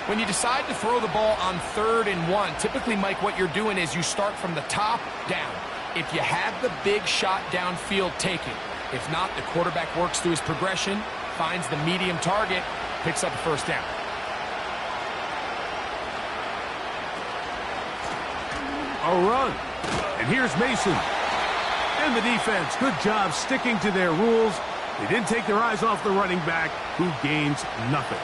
A: When you decide to throw the ball on 3rd and 1, typically, Mike, what you're doing is you start from the top down. If you have the big shot downfield, take it. If not, the quarterback works through his progression, finds the medium target, picks up the first down.
B: A run. And here's Mason. And the defense, good job sticking to their rules. They didn't take their eyes off the running back, who gains nothing.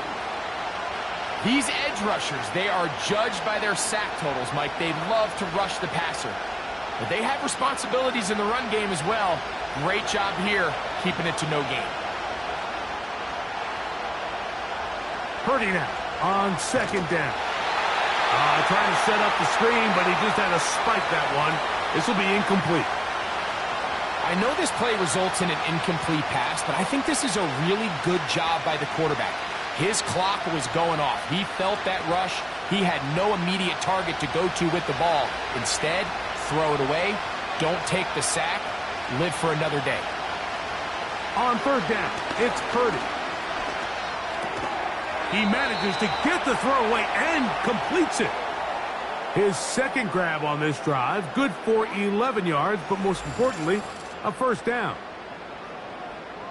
A: These edge rushers, they are judged by their sack totals, Mike. They love to rush the passer. But they have responsibilities in the run game as well. Great job here, keeping it to no gain.
B: Purdy now on second down. Trying to set up the screen, but he just had to spike that one. This will be incomplete.
A: I know this play results in an incomplete pass, but I think this is a really good job by the quarterback. His clock was going off. He felt that rush. He had no immediate target to go to with the ball. Instead, throw it away. Don't take the sack. Live for another day.
B: On 3rd down, it's Purdy. He manages to get the throw away and completes it. His second grab on this drive, good for 11 yards, but most importantly, a first down.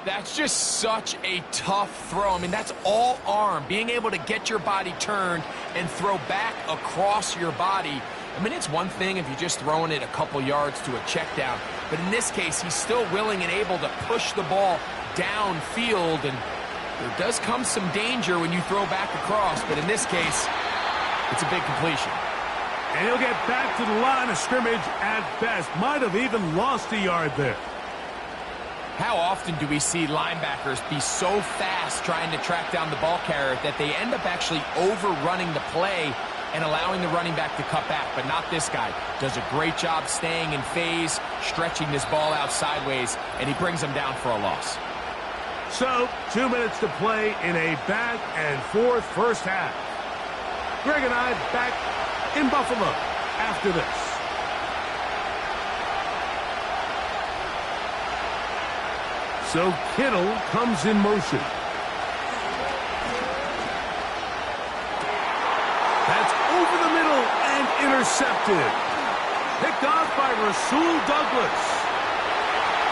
A: That's just such a tough throw. I mean, that's all arm. Being able to get your body turned and throw back across your body. I mean, it's one thing if you're just throwing it a couple yards to a check down. But in this case, he's still willing and able to push the ball downfield. And there does come some danger when you throw back across. But in this case, it's a big completion.
B: And he'll get back to the line of scrimmage at best. Might have even lost a yard there.
A: How often do we see linebackers be so fast trying to track down the ball carrier that they end up actually overrunning the play and allowing the running back to cut back? But not this guy. Does a great job staying in phase, stretching this ball out sideways, and he brings them down for a loss.
B: So, 2 minutes to play in a back and forth first half. Greg and I back in Buffalo after this. So Kittle comes in motion. Intercepted. Picked off by Rasul Douglas.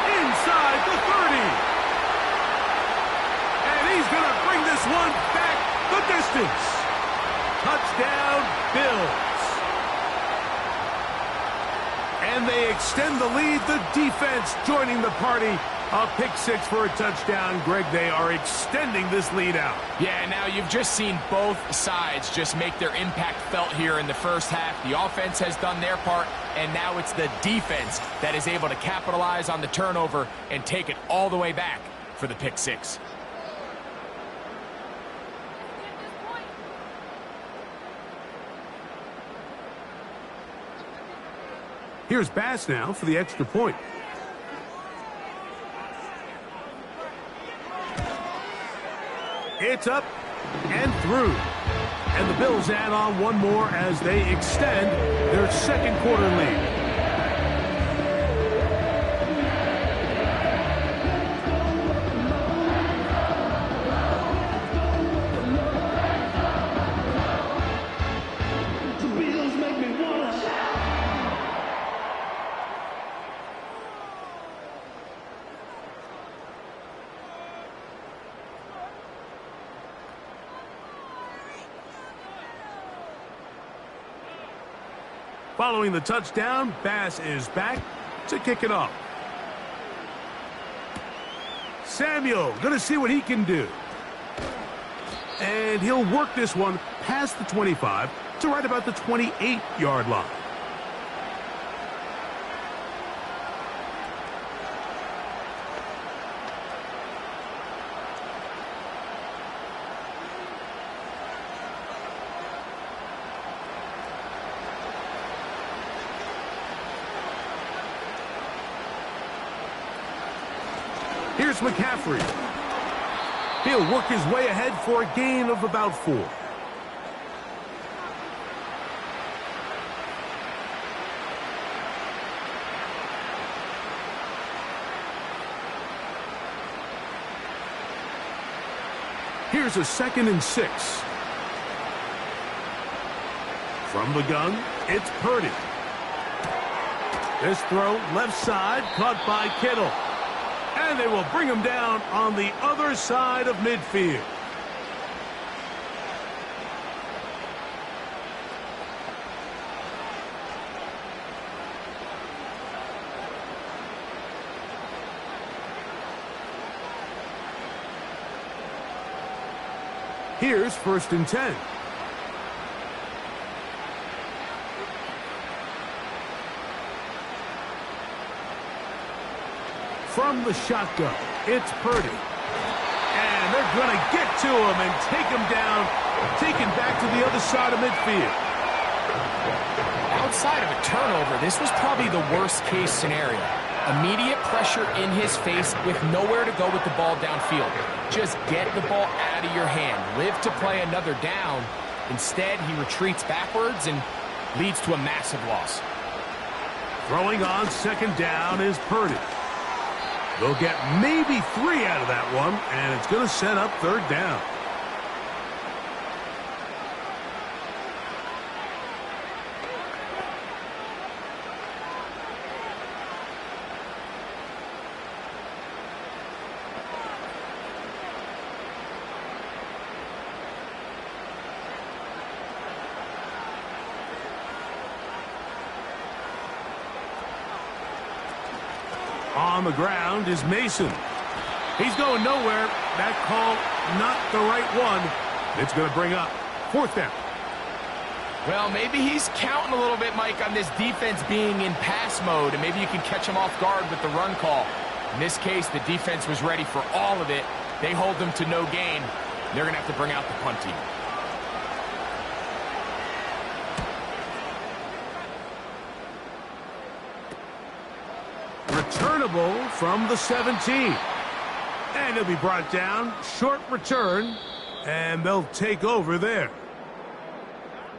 B: Inside the 30. And he's going to bring this one back the distance. Touchdown, Bills. And they extend the lead. The defense joining the party. A pick six for a touchdown. Greg, they are extending this lead out.
A: Yeah, now you've just seen both sides just make their impact felt here in the first half. The offense has done their part, and now it's the defense that is able to capitalize on the turnover and take it all the way back for the pick six.
B: Here's Bass now for the extra point. It's up and through. And the Bills add on one more as they extend their second quarter lead. Following the touchdown, Bass is back to kick it off. Samuel going to see what he can do. And he'll work this one past the 25 to right about the 28-yard line. Here's McCaffrey. He'll work his way ahead for a gain of about 4. Here's a 2nd and 6. From the gun, it's Purdy. This throw left side caught by Kittle. And they will bring him down on the other side of midfield. Here's 1st and 10. From the shotgun, it's Purdy. And they're going to get to him and take him down, taken back to the other side of midfield.
A: Outside of a turnover, this was probably the worst-case scenario. Immediate pressure in his face with nowhere to go with the ball downfield. Just get the ball out of your hand. Live to play another down. Instead, he retreats backwards and leads to a massive loss.
B: Throwing on 2nd down is Purdy. They'll get maybe 3 out of that one, and it's going to set up 3rd down. On the ground is Mason. He's going nowhere. That call, not the right one. It's going to bring up 4th down.
A: Well, maybe he's counting a little bit, Mike, on this defense being in pass mode, and maybe you can catch him off guard with the run call. In this case, the defense was ready for all of it. They hold them to no gain. They're going to have to bring out the punt team.
B: Returnable from the 17. And he'll be brought down. Short return. And they'll take over there.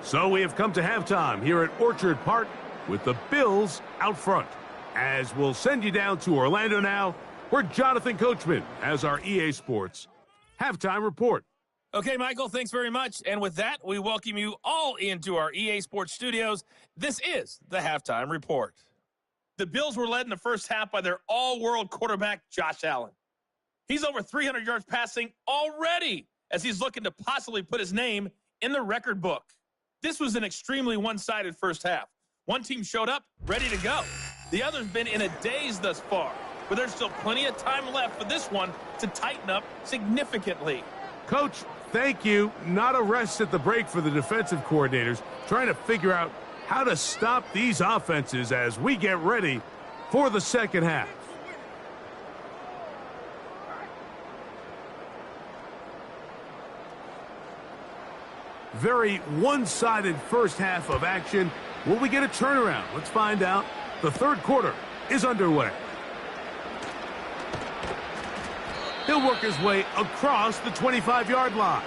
B: So we have come to halftime here at Orchard Park with the Bills out front. As we'll send you down to Orlando now, where Jonathan Coachman has our EA Sports halftime report.
C: Okay, Michael, thanks very much. And with that, we welcome you all into our EA Sports studios. This is the Halftime Report. The Bills were led in the first half by their all-world quarterback, Josh Allen. He's over 300 yards passing already as he's looking to possibly put his name in the record book. This was an extremely one-sided first half. One team showed up, ready to go. The other's been in a daze thus far, but there's still plenty of time left for this one to tighten up significantly.
B: Coach, thank you. Not a rest at the break for the defensive coordinators, trying to figure out how to stop these offenses as we get ready for the second half. Very one-sided first half of action. Will we get a turnaround? Let's find out. The third quarter is underway. He'll work his way across the 25-yard line.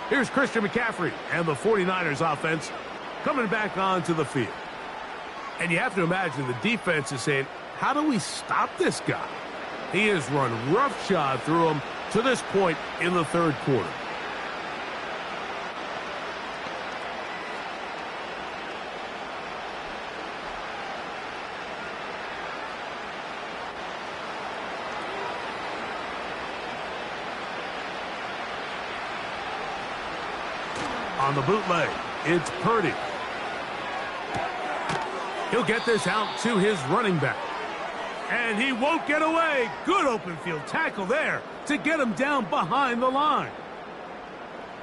B: Here's Christian McCaffrey and the 49ers offense coming back onto the field. And you have to imagine the defense is saying, how do we stop this guy? He has run roughshod through him to this point in the third quarter. On the bootleg, it's Purdy. He'll get this out to his running back. And he won't get away. Good open field tackle there to get him down behind the line.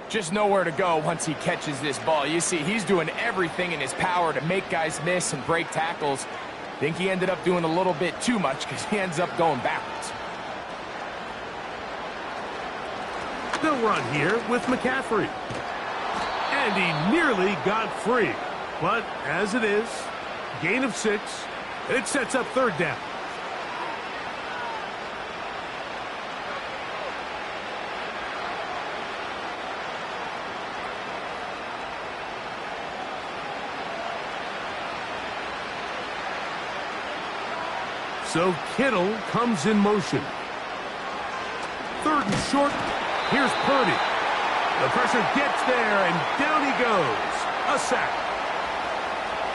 A: Just nowhere to go once he catches this ball. You see, he's doing everything in his power to make guys miss and break tackles. Think he ended up doing a little bit too much because he ends up going backwards.
B: They'll run here with McCaffrey. And he nearly got free. But as it is, gain of 6, and it sets up third down. So Kittle comes in motion. Third and short. Here's Purdy. The pressure gets there, and down he goes. A sack.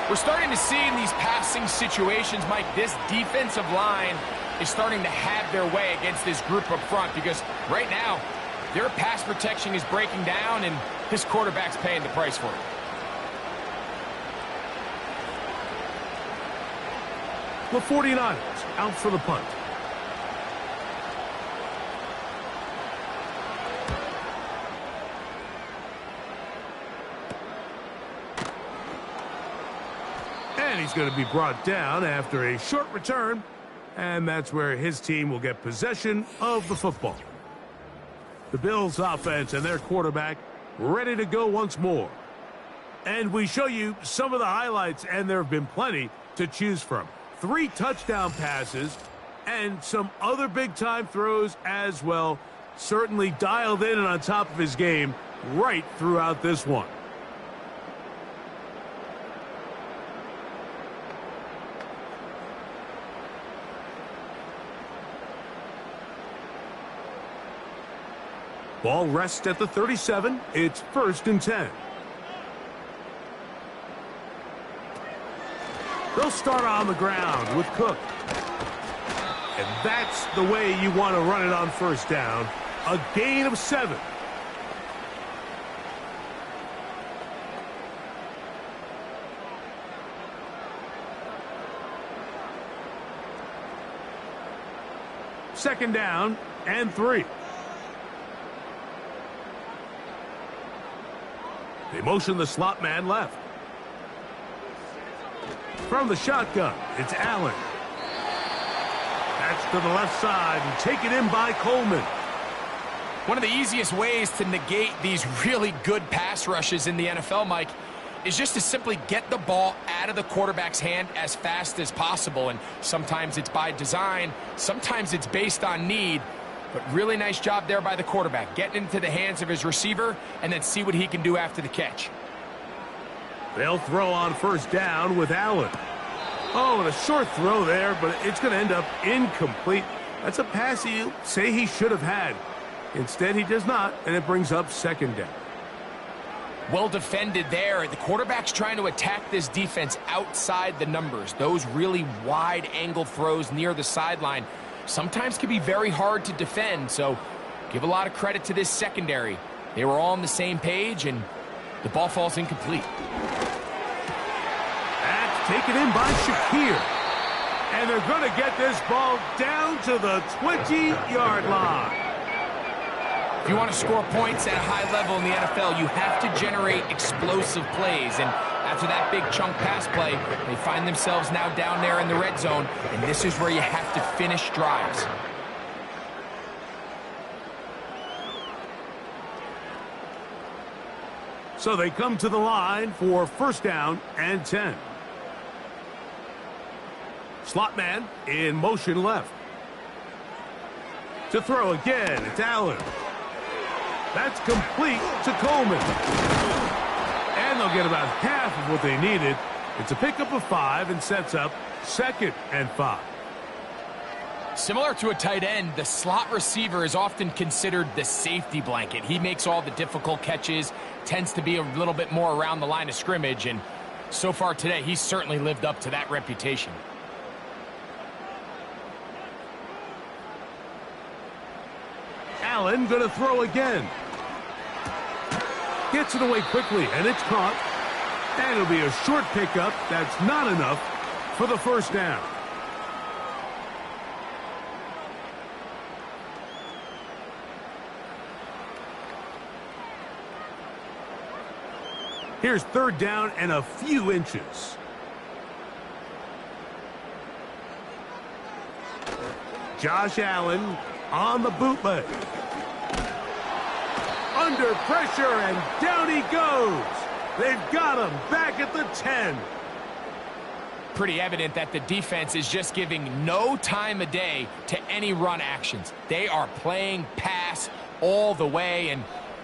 A: We're starting to see in these passing situations, Mike, this defensive line is starting to have their way against this group up front because right now their pass protection is breaking down, and this quarterback's paying the price for it.
B: The 49ers out for the punt. And he's going to be brought down after a short return. And that's where his team will get possession of the football. The Bills offense and their quarterback ready to go once more. And we show you some of the highlights, and there have been plenty to choose from. 3 touchdown passes and some other big-time throws as well. Certainly dialed in and on top of his game right throughout this one. Ball rests at the 37. It's 1st and 10. They'll start on the ground with Cook. And that's the way you want to run it on first down. A gain of 7. Second down and 3. They motion the slot man left. From the shotgun, it's Allen. That's to the left side and taken in by Coleman.
A: One of the easiest ways to negate these really good pass rushes in the NFL, Mike, is just to simply get the ball out of the quarterback's hand as fast as possible. And sometimes it's by design, sometimes it's based on need. But really nice job there by the quarterback, getting into the hands of his receiver and then see what he can do after the catch.
B: They'll throw on first down with Allen. Oh, and a short throw there, but it's going to end up incomplete. That's a pass you say he should have had. Instead, he does not, and it brings up second down.
A: Well defended there. The quarterback's trying to attack this defense outside the numbers. Those really wide angle throws near the sideline sometimes can be very hard to defend, so give a lot of credit to this secondary. They were all on the same page, and the ball falls incomplete.
B: That's taken in by Shakir. And they're going to get this ball down to the 20-yard line.
A: If you want to score points at a high level in the NFL, you have to generate explosive plays. And after that big chunk pass play, they find themselves now down there in the red zone. And this is where you have to finish drives.
B: So they come to the line for first down and 10. Slot man in motion left. To throw again, it's Allen. That's complete to Coleman. And they'll get about half of what they needed. It's a pickup of 5 and sets up 2nd and 5.
A: Similar to a tight end, the slot receiver is often considered the safety blanket. He makes all the difficult catches, tends to be a little bit more around the line of scrimmage, and so far today, he's certainly lived up to that reputation.
B: Allen going to throw again. Gets it away quickly, and it's caught. And it'll be a short pickup. That's not enough for the first down. Here's third down and a few inches. Josh Allen on the bootleg. Under pressure, and down he goes. They've got him back at the 10.
A: Pretty evident that the defense is just giving no time of day to any run actions. They are playing pass all the way, and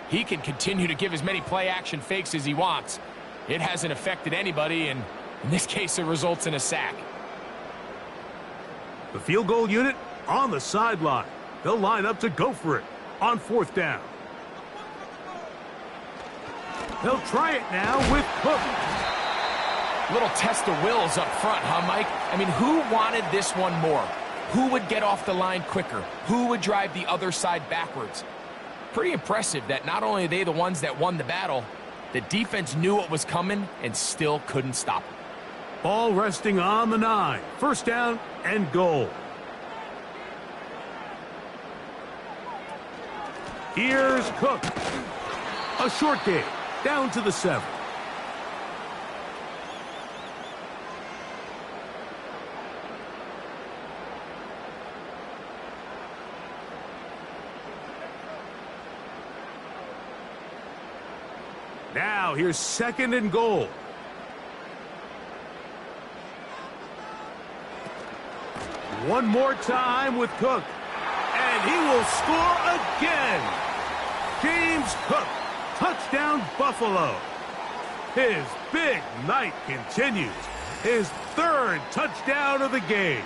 A: he can continue to give as many play-action fakes as he wants. It hasn't affected anybody, and in this case, it results in a sack.
B: The field goal unit on the sideline. They'll line up to go for it on fourth down. They'll try it now with Cook.
A: Little test of wills up front, huh, Mike? I mean, who wanted this one more? Who would get off the line quicker? Who would drive the other side backwards? Pretty impressive that not only are they the ones that won the battle, the defense knew what was coming and still couldn't stop it.
B: Ball resting on the 9. First down and goal. Here's Cook. A short game. Down to the 7. Now here's second and goal. One more time with Cook. And he will score again. James Cook. Touchdown, Buffalo. His big night continues. His third touchdown of the game.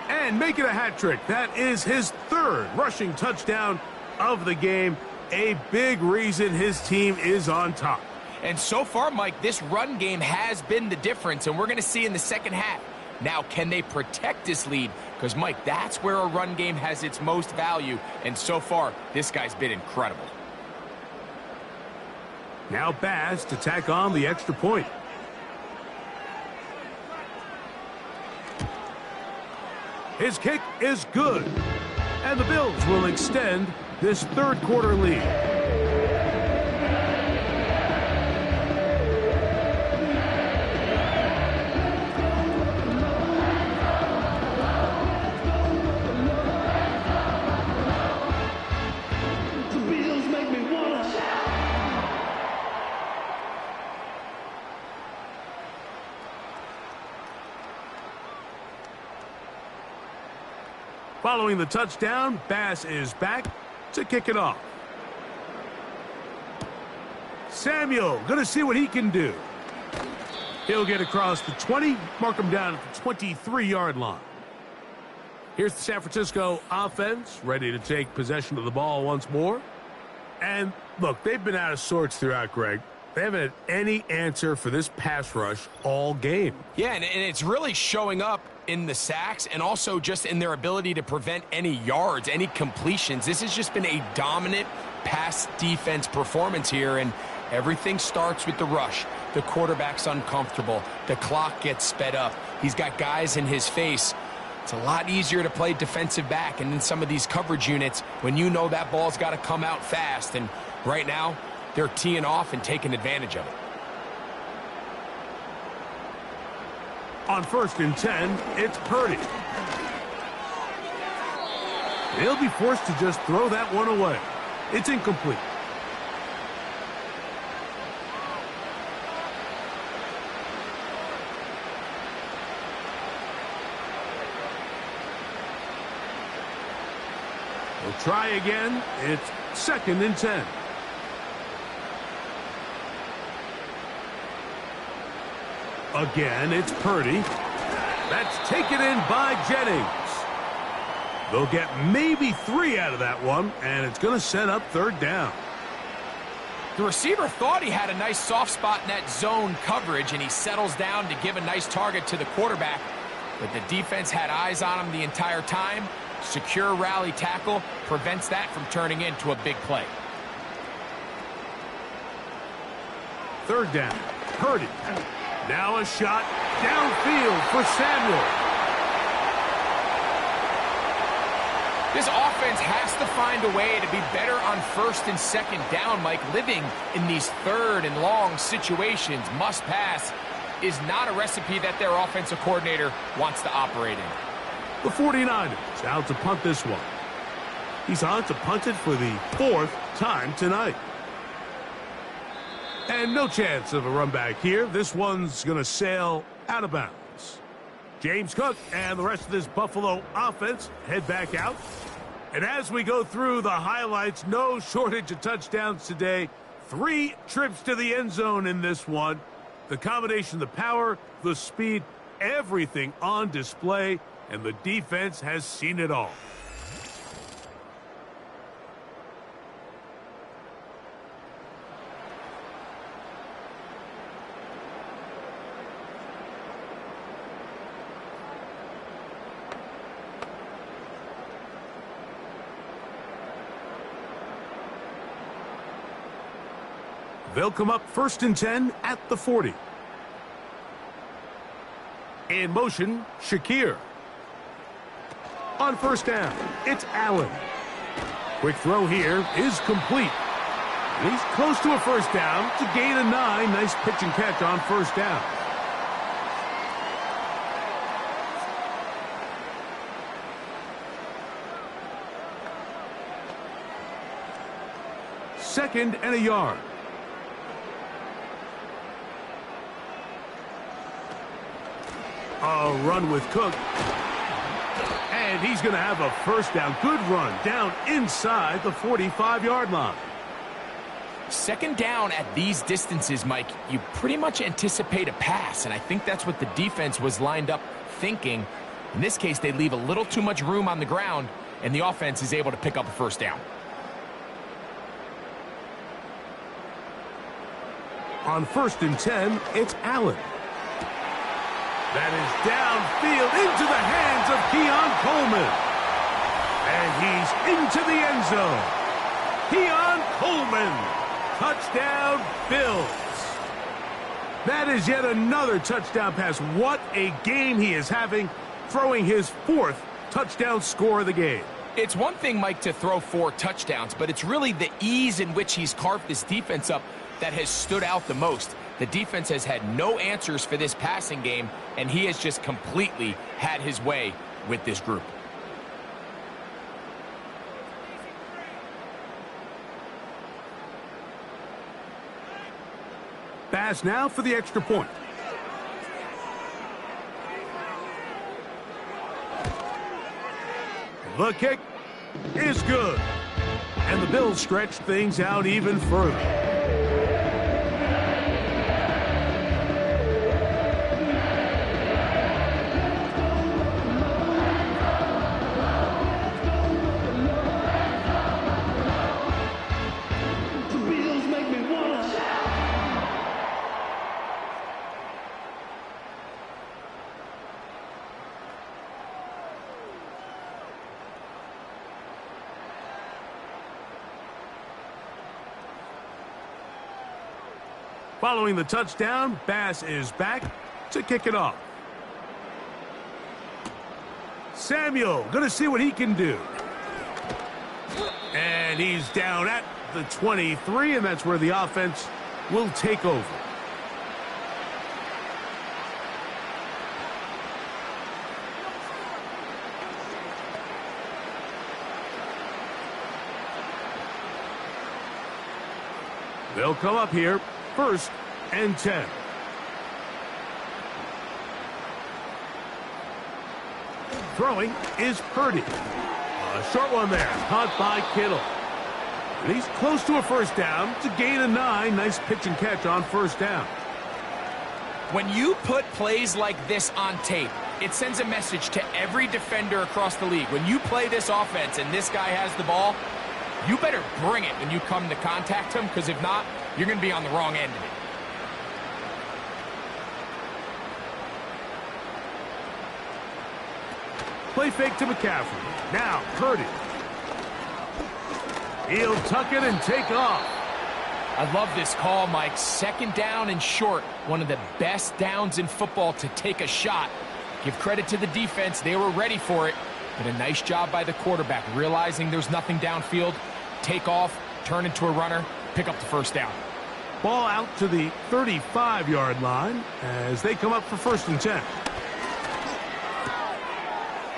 B: And make it a hat trick. That is his third rushing touchdown of the game. A big reason his team is on top.
A: And so far, Mike, this run game has been the difference, and we're going to see in the second half. Now, can they protect this lead? Because, Mike, that's where a run game has its most value, and so far, this guy's been incredible.
B: Now Bass to tack on the extra point. His kick is good. And the Bills will extend this third quarter lead. Following the touchdown, Bass is back to kick it off. Samuel going to see what he can do. He'll get across the 20, mark him down at the 23-yard line. Here's the San Francisco offense, ready to take possession of the ball once more. And, look, they've been out of sorts throughout, Greg. They haven't had any answer for this pass rush all game.
A: Yeah, and it's really showing up in the sacks and also just in their ability to prevent any yards, any completions. This has just been a dominant pass defense performance here, and everything starts with the rush. The quarterback's uncomfortable. The clock gets sped up. He's got guys in his face. It's a lot easier to play defensive back, and in some of these coverage units, when you know that ball's got to come out fast, and right now, they're teeing off and taking advantage of it.
B: On 1st and 10, it's Purdy. They'll be forced to just throw that one away. It's incomplete. We'll try again. It's 2nd and 10. Again, it's Purdy. That's taken in by Jennings. They'll get maybe 3 out of that one, and it's going to set up 3rd down.
A: The receiver thought he had a nice soft spot in that zone coverage, and he settles down to give a nice target to the quarterback. But the defense had eyes on him the entire time. Secure rally tackle prevents that from turning into a big play.
B: 3rd down. Purdy. Now a shot downfield for Samuel.
A: This offense has to find a way to be better on 1st and 2nd down, Mike. Living in these 3rd and long situations, must pass, is not a recipe that their offensive coordinator wants to operate in.
B: The 49ers out to punt this one. He's on to punt it for the 4th time tonight. And no chance of a run back here. This one's going to sail out of bounds. James Cook and the rest of this Buffalo offense head back out. And as we go through the highlights, no shortage of touchdowns today. 3 trips to the end zone in this one. The combination, the power, the speed, everything on display. And the defense has seen it all. They'll come up 1st and 10 at the 40. In motion, Shakir. On 1st down, it's Allen. Quick throw here is complete. And he's close to a 1st down to gain a 9. Nice pitch and catch on 1st down. Second and a yard. A run with Cook. And he's going to have a 1st down. Good run down inside the 45-yard line.
A: 2nd down at these distances, Mike, you pretty much anticipate a pass, and I think that's what the defense was lined up thinking. In this case, they leave a little too much room on the ground, and the offense is able to pick up a 1st down.
B: On 1st and 10, it's Allen. That is downfield into the hands of Keon Coleman. And he's into the end zone. Keon Coleman. Touchdown, Bills. That is yet another touchdown pass. What a game he is having, throwing his 4th touchdown score of the game.
A: It's one thing, Mike, to throw 4 touchdowns, but it's really the ease in which he's carved this defense up that has stood out the most. The defense has had no answers for this passing game, and he has just completely had his way with this group.
B: Pass now for the extra point. The kick is good. And the Bills stretch things out even further. Following the touchdown, Bass is back to kick it off. Samuel going to see what he can do. And he's down at the 23, and that's where the offense will take over. They'll come up here, 1st and 10. Throwing is Purdy. A short one there, caught by Kittle. And he's close to a first down to gain a 9. Nice pitch and catch on first down.
A: When you put plays like this on tape, it sends a message to every defender across the league. When you play this offense and this guy has the ball, you better bring it when you come to contact him, because if not, you're going to be on the wrong end of it.
B: Play fake to McCaffrey. Now, Purdy. He'll tuck it and take off.
A: I love this call, Mike. 2nd down and short. One of the best downs in football to take a shot. Give credit to the defense. They were ready for it. But a nice job by the quarterback, realizing there's nothing downfield. Take off, turn into a runner, pick up the first down.
B: Ball out to the 35-yard line as they come up for 1st and 10.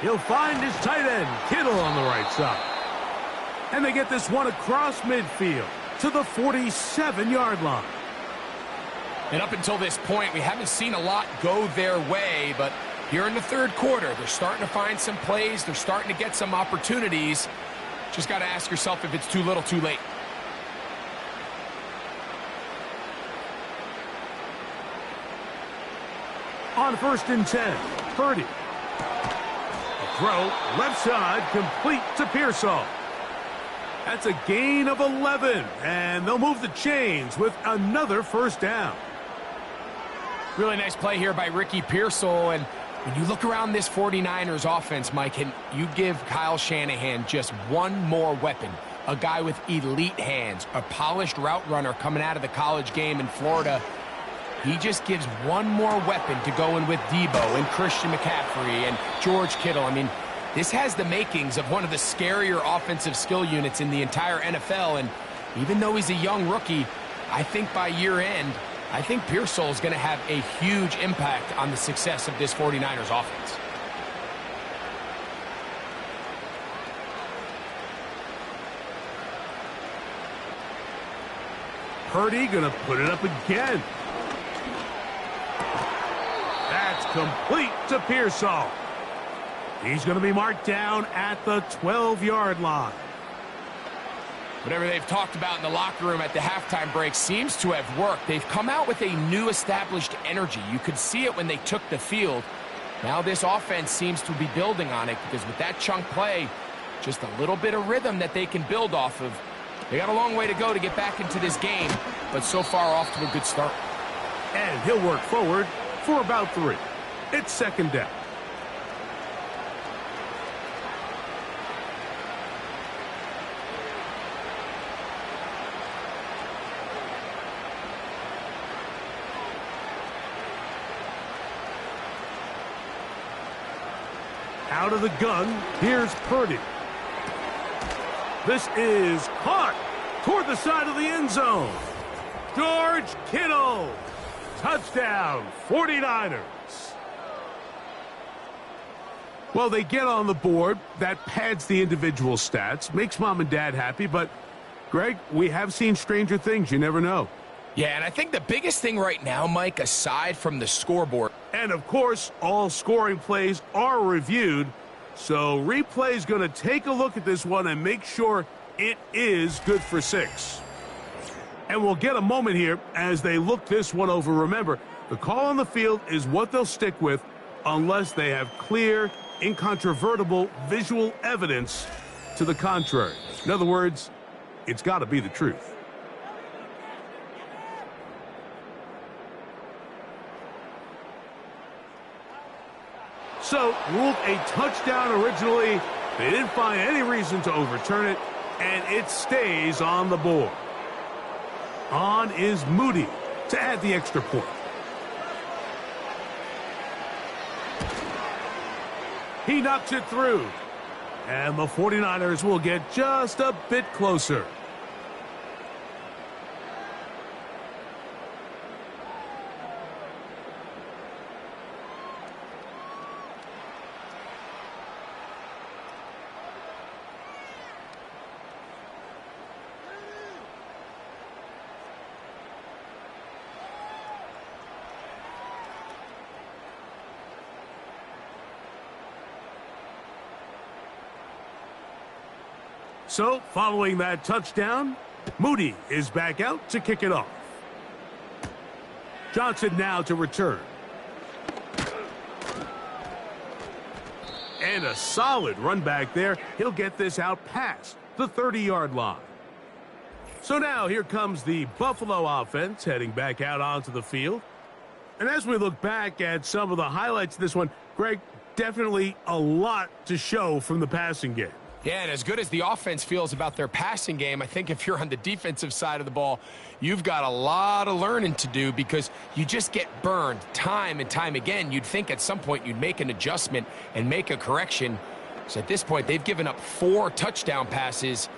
B: He'll find his tight end, Kittle, on the right side. And they get this one across midfield to the 47-yard line.
A: And up until this point, we haven't seen a lot go their way, but here in the 3rd quarter, they're starting to find some plays. They're starting to get some opportunities. Just got to ask yourself if it's too little, too late.
B: On 1st and 10, Purdy. A throw, left side, complete to Pearsall. That's a gain of 11, and they'll move the chains with another first down.
A: Really nice play here by Ricky Pearsall, and when you look around this 49ers offense, Mike, and you give Kyle Shanahan just one more weapon, a guy with elite hands, a polished route runner coming out of the college game in Florida, he just gives one more weapon to go in with Debo and Christian McCaffrey and George Kittle. I mean, this has the makings of one of the scarier offensive skill units in the entire NFL, and even though he's a young rookie, I think by year end, I think Pearsall is going to have a huge impact on the success of this 49ers offense.
B: Purdy going to put it up again. That's complete to Pearsall. He's going to be marked down at the 12-yard line.
A: Whatever they've talked about in the locker room at the halftime break seems to have worked. They've come out with a new established energy. You could see it when they took the field. Now this offense seems to be building on it, because with that chunk play, just a little bit of rhythm that they can build off of. They got a long way to go to get back into this game, but so far off to a good start.
B: And he'll work forward for about 3. It's 2nd down. Out of the gun, here's Purdy. This is caught toward the side of the end zone. George Kittle. Touchdown, 49ers. Well, they get on the board. That pads the individual stats, makes mom and dad happy, but, Greg, we have seen stranger things. You never know.
A: Yeah, and I think the biggest thing right now, Mike, aside from the scoreboard.
B: And, of course, all scoring plays are reviewed, so replay's going to take a look at this one and make sure it is good for 6. And we'll get a moment here as they look this one over. Remember, the call on the field is what they'll stick with unless they have clear, incontrovertible visual evidence to the contrary. In other words, it's got to be the truth. So, ruled a touchdown originally. They didn't find any reason to overturn it, and it stays on the board. On is Moody. to add the extra point. He knocks it through. And the 49ers will get just a bit closer. So, following that touchdown, Moody is back out to kick it off. Johnson now to return. And a solid run back there. He'll get this out past the 30-yard line. So now here comes the Buffalo offense heading back out onto the field. And as we look back at some of the highlights of this one, Greg, definitely a lot to show from the passing game.
A: Yeah, and as good as the offense feels about their passing game, I think if you're on the defensive side of the ball, you've got a lot of learning to do because you just get burned time and time again. You'd think at some point you'd make an adjustment and make a correction. So at this point, they've given up 4 touchdown passes.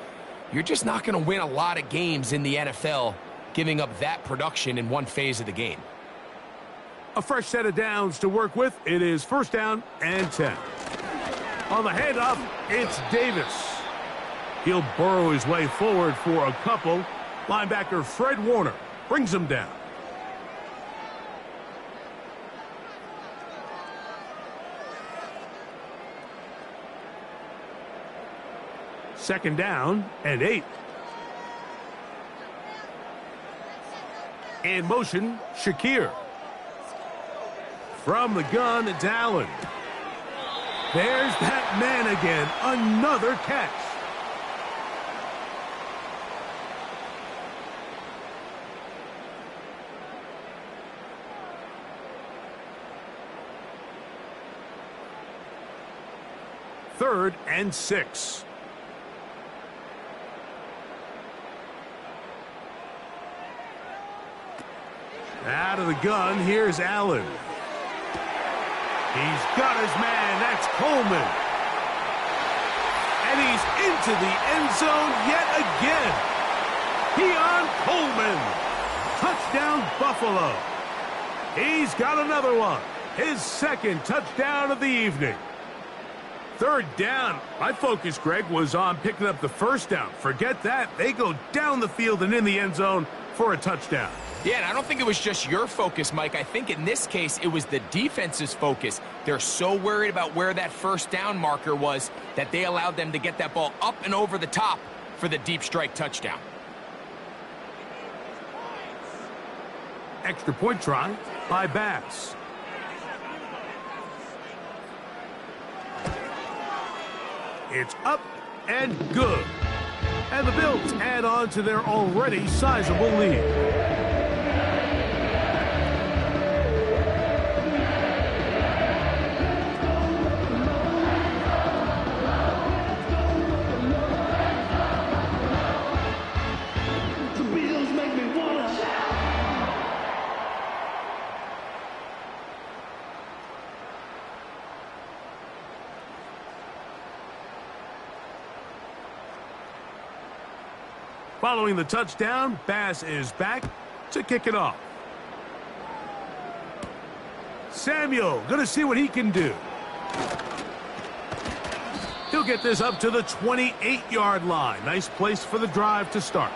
A: You're just not going to win a lot of games in the NFL giving up that production in one phase of the game.
B: A fresh set of downs to work with. It is 1st down and 10. On the handoff, it's Davis. He'll burrow his way forward for a couple. Linebacker Fred Warner brings him down. Second down and 8. In motion, Shakir. From the gun, it's Allen. There's that man again. Another catch. Third and 6. Out of the gun, here's Allen. He's got his man. That's Coleman. And he's into the end zone yet again. Keon Coleman. Touchdown, Buffalo. He's got another one. His second touchdown of the evening. Third down. My focus, Greg, was on picking up the first down. Forget that. They go down the field and in the end zone for a touchdown.
A: Yeah, and I don't think it was just your focus, Mike. I think in this case, it was the defense's focus. They're so worried about where that first down marker was that they allowed them to get that ball up and over the top for the deep strike touchdown.
B: Extra point try by Bass. It's up and good. And the Bills add on to their already sizable lead. Following the touchdown, Bass is back to kick it off. Samuel going to see what he can do. He'll get this up to the 28-yard line. Nice place for the drive to start.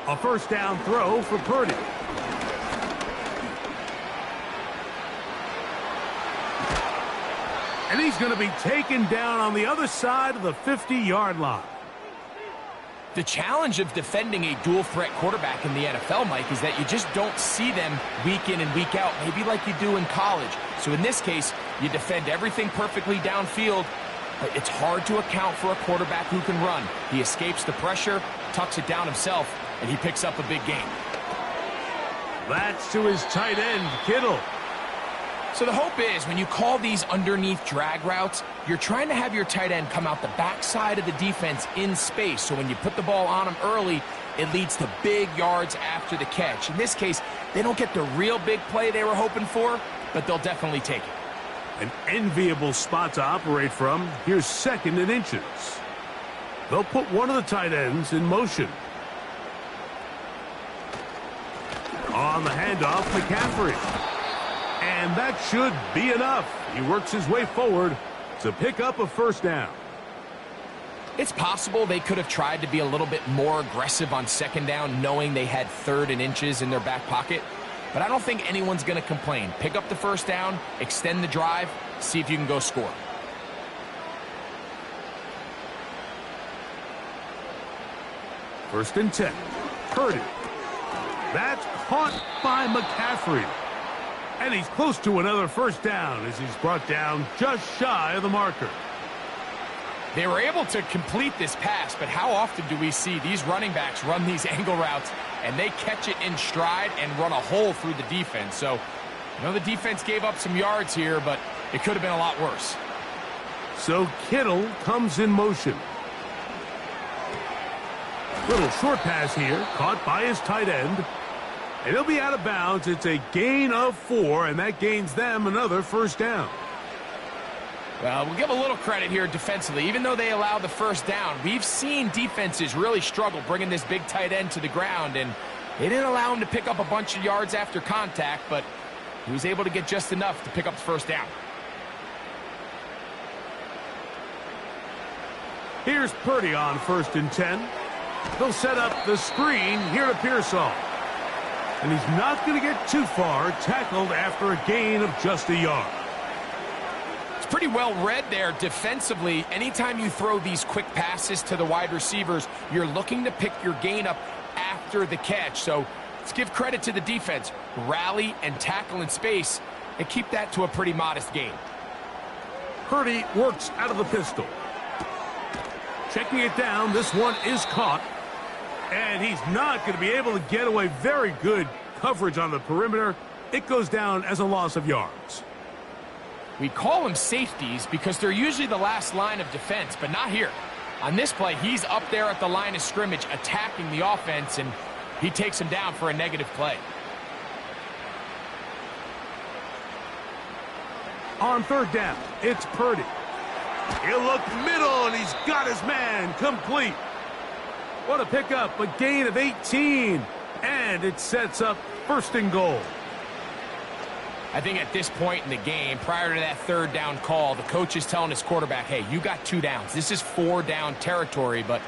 B: A first down throw for Purdy. And he's going to be taken down on the other side of the 50-yard line.
A: The challenge of defending a dual-threat quarterback in the NFL, Mike, is that you just don't see them week in and week out, maybe like you do in college. So in this case, you defend everything perfectly downfield, But it's hard to account for a quarterback who can run. He escapes the pressure, tucks it down himself, and he picks up a big gain.
B: That's to his tight end, Kittle.
A: So the hope is when you call these underneath drag routes, you're trying to have your tight end come out the backside of the defense in space. So when you put the ball on him early, it leads to big yards after the catch. In this case, they don't get the real big play they were hoping for, but they'll definitely take it.
B: An enviable spot to operate from. Here's 2nd and inches. They'll put one of the tight ends in motion. On the handoff, McCaffrey. And that should be enough. He works his way forward to pick up a first down.
A: It's possible they could have tried to be a little bit more aggressive on 2nd down, knowing they had 3rd and inches in their back pocket. But I don't think anyone's going to complain. Pick up the first down, extend the drive, see if you can go score.
B: First and 10. Purdy. That's caught by McCaffrey. And he's close to another first down as he's brought down just shy of the marker.
A: They were able to complete this pass, but how often do we see these running backs run these angle routes and they catch it in stride and run a hole through the defense? So, I know the defense gave up some yards here, but it could have been a lot worse.
B: So Kittle comes in motion. Little short pass here, caught by his tight end. And he'll be out of bounds. It's a gain of 4, and that gains them another first down.
A: Well, we'll give a little credit here defensively. Even though they allow the first down, we've seen defenses really struggle bringing this big tight end to the ground, and they didn't allow him to pick up a bunch of yards after contact, but he was able to get just enough to pick up the first down.
B: Here's Purdy on 1st and 10. They'll set up the screen here to Pearsall. And he's not going to get too far, tackled after a gain of just a yard.
A: It's pretty well read there defensively. Anytime you throw these quick passes to the wide receivers, you're looking to pick your gain up after the catch. So let's give credit to the defense. Rally and tackle in space and keep that to a pretty modest gain.
B: Purdy works out of the pistol. Checking it down, this one is caught. And he's not going to be able to get away. Very good coverage on the perimeter. It goes down as a loss of yards.
A: We call them safeties because they're usually the last line of defense, but not here. On this play, he's up there at the line of scrimmage attacking the offense, and he takes him down for a negative play.
B: On 3rd down, it's Purdy. He'll look middle, and he's got his man complete. What a pickup, a gain of 18. And it sets up 1st and goal.
A: I think at this point in the game, prior to that 3rd down call, the coach is telling his quarterback, hey, you got 2 downs. This is 4 down territory, but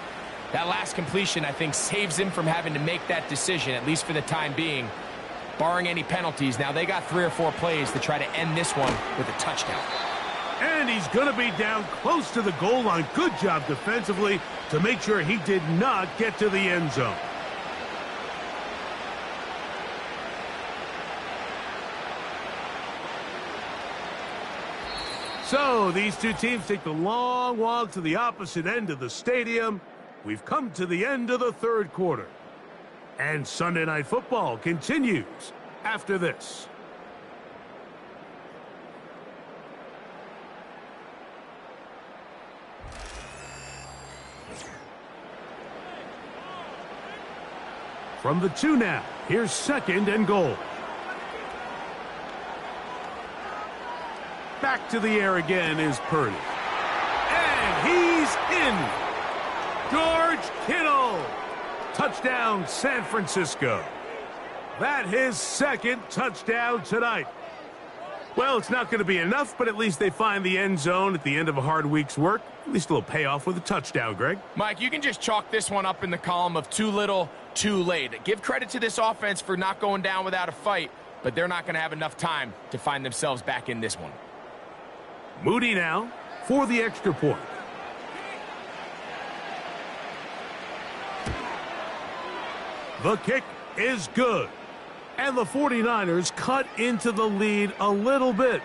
A: that last completion, I think, saves him from having to make that decision, at least for the time being, barring any penalties. Now, they got 3 or 4 plays to try to end this one with a touchdown.
B: And he's going to be down close to the goal line. Good job defensively to make sure he did not get to the end zone. So these two teams take the long walk to the opposite end of the stadium. We've come to the end of the 3rd quarter. And Sunday Night Football continues after this. From the 2 now, here's 2nd and goal. Back to the air again is Purdy. And he's in. George Kittle. Touchdown, San Francisco. That his 2nd touchdown tonight. Well, it's not going to be enough, but at least they find the end zone at the end of a hard week's work. At least a little payoff with a touchdown, Greg.
A: Mike, you can just chalk this one up in the column of too little, too late. Give credit to this offense for not going down without a fight, but they're not going to have enough time to find themselves back in this one.
B: Moody now for the extra point. The kick is good. And the 49ers cut into the lead a little bit.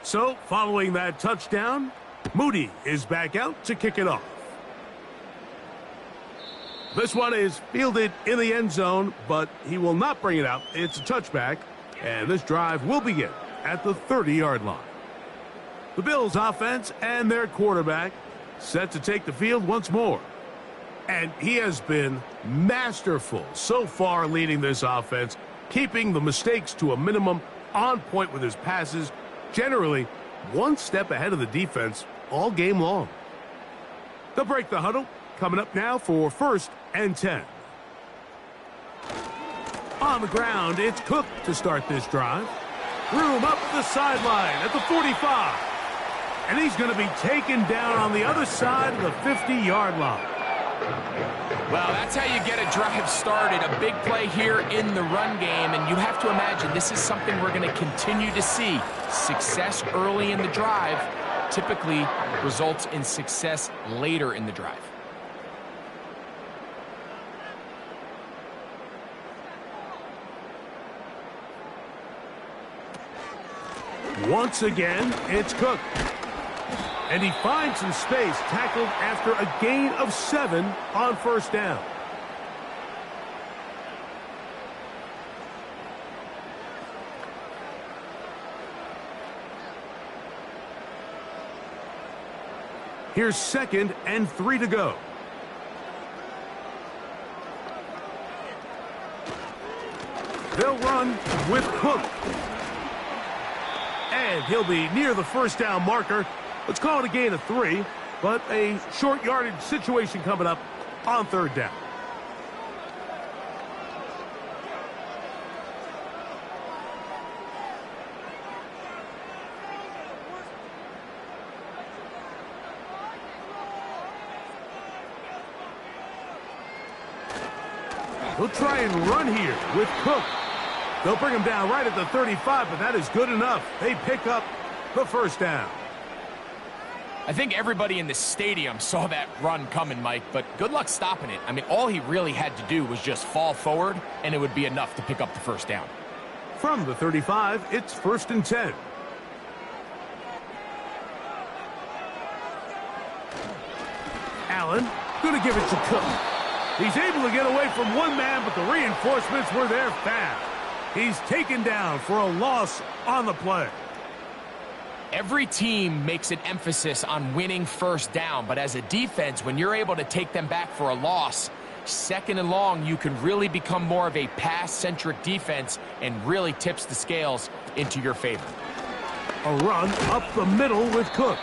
B: So, following that touchdown, Moody is back out to kick it off. This one is fielded in the end zone, but he will not bring it out. It's a touchback, and this drive will begin at the 30-yard line. The Bills offense and their quarterback set to take the field once more. And he has been masterful so far leading this offense, keeping the mistakes to a minimum, on point with his passes, generally one step ahead of the defense all game long. They'll break the huddle. Coming up now for 1st and 10. On the ground, it's Cook to start this drive. Room up the sideline at the 45. And he's going to be taken down on the other side of the 50-yard line.
A: Well, that's how you get a drive started. A big play here in the run game, and you have to imagine this is something we're going to continue to see. Success early in the drive typically results in success later in the drive.
B: Once again, it's Cook. And he finds some space, tackled after a gain of 7 on 1st down. Here's 2nd and 3 to go. They'll run with Cook. And he'll be near the 1st down marker. Let's call it a gain of 3, but a short yardage situation coming up on 3rd down. He'll try and run here with Cook. They'll bring him down right at the 35, but that is good enough. They pick up the 1st down.
A: I think everybody in the stadium saw that run coming, Mike, but good luck stopping it. I mean, all he really had to do was just fall forward, and it would be enough to pick up the 1st down.
B: From the 35, it's 1st and 10. Allen going to give it to Cook. He's able to get away from one man, but the reinforcements were there fast. He's taken down for a loss on the play.
A: Every team makes an emphasis on winning 1st down, but as a defense, when you're able to take them back for a loss, 2nd and long, you can really become more of a pass-centric defense and really tips the scales into your favor.
B: A run up the middle with Cook.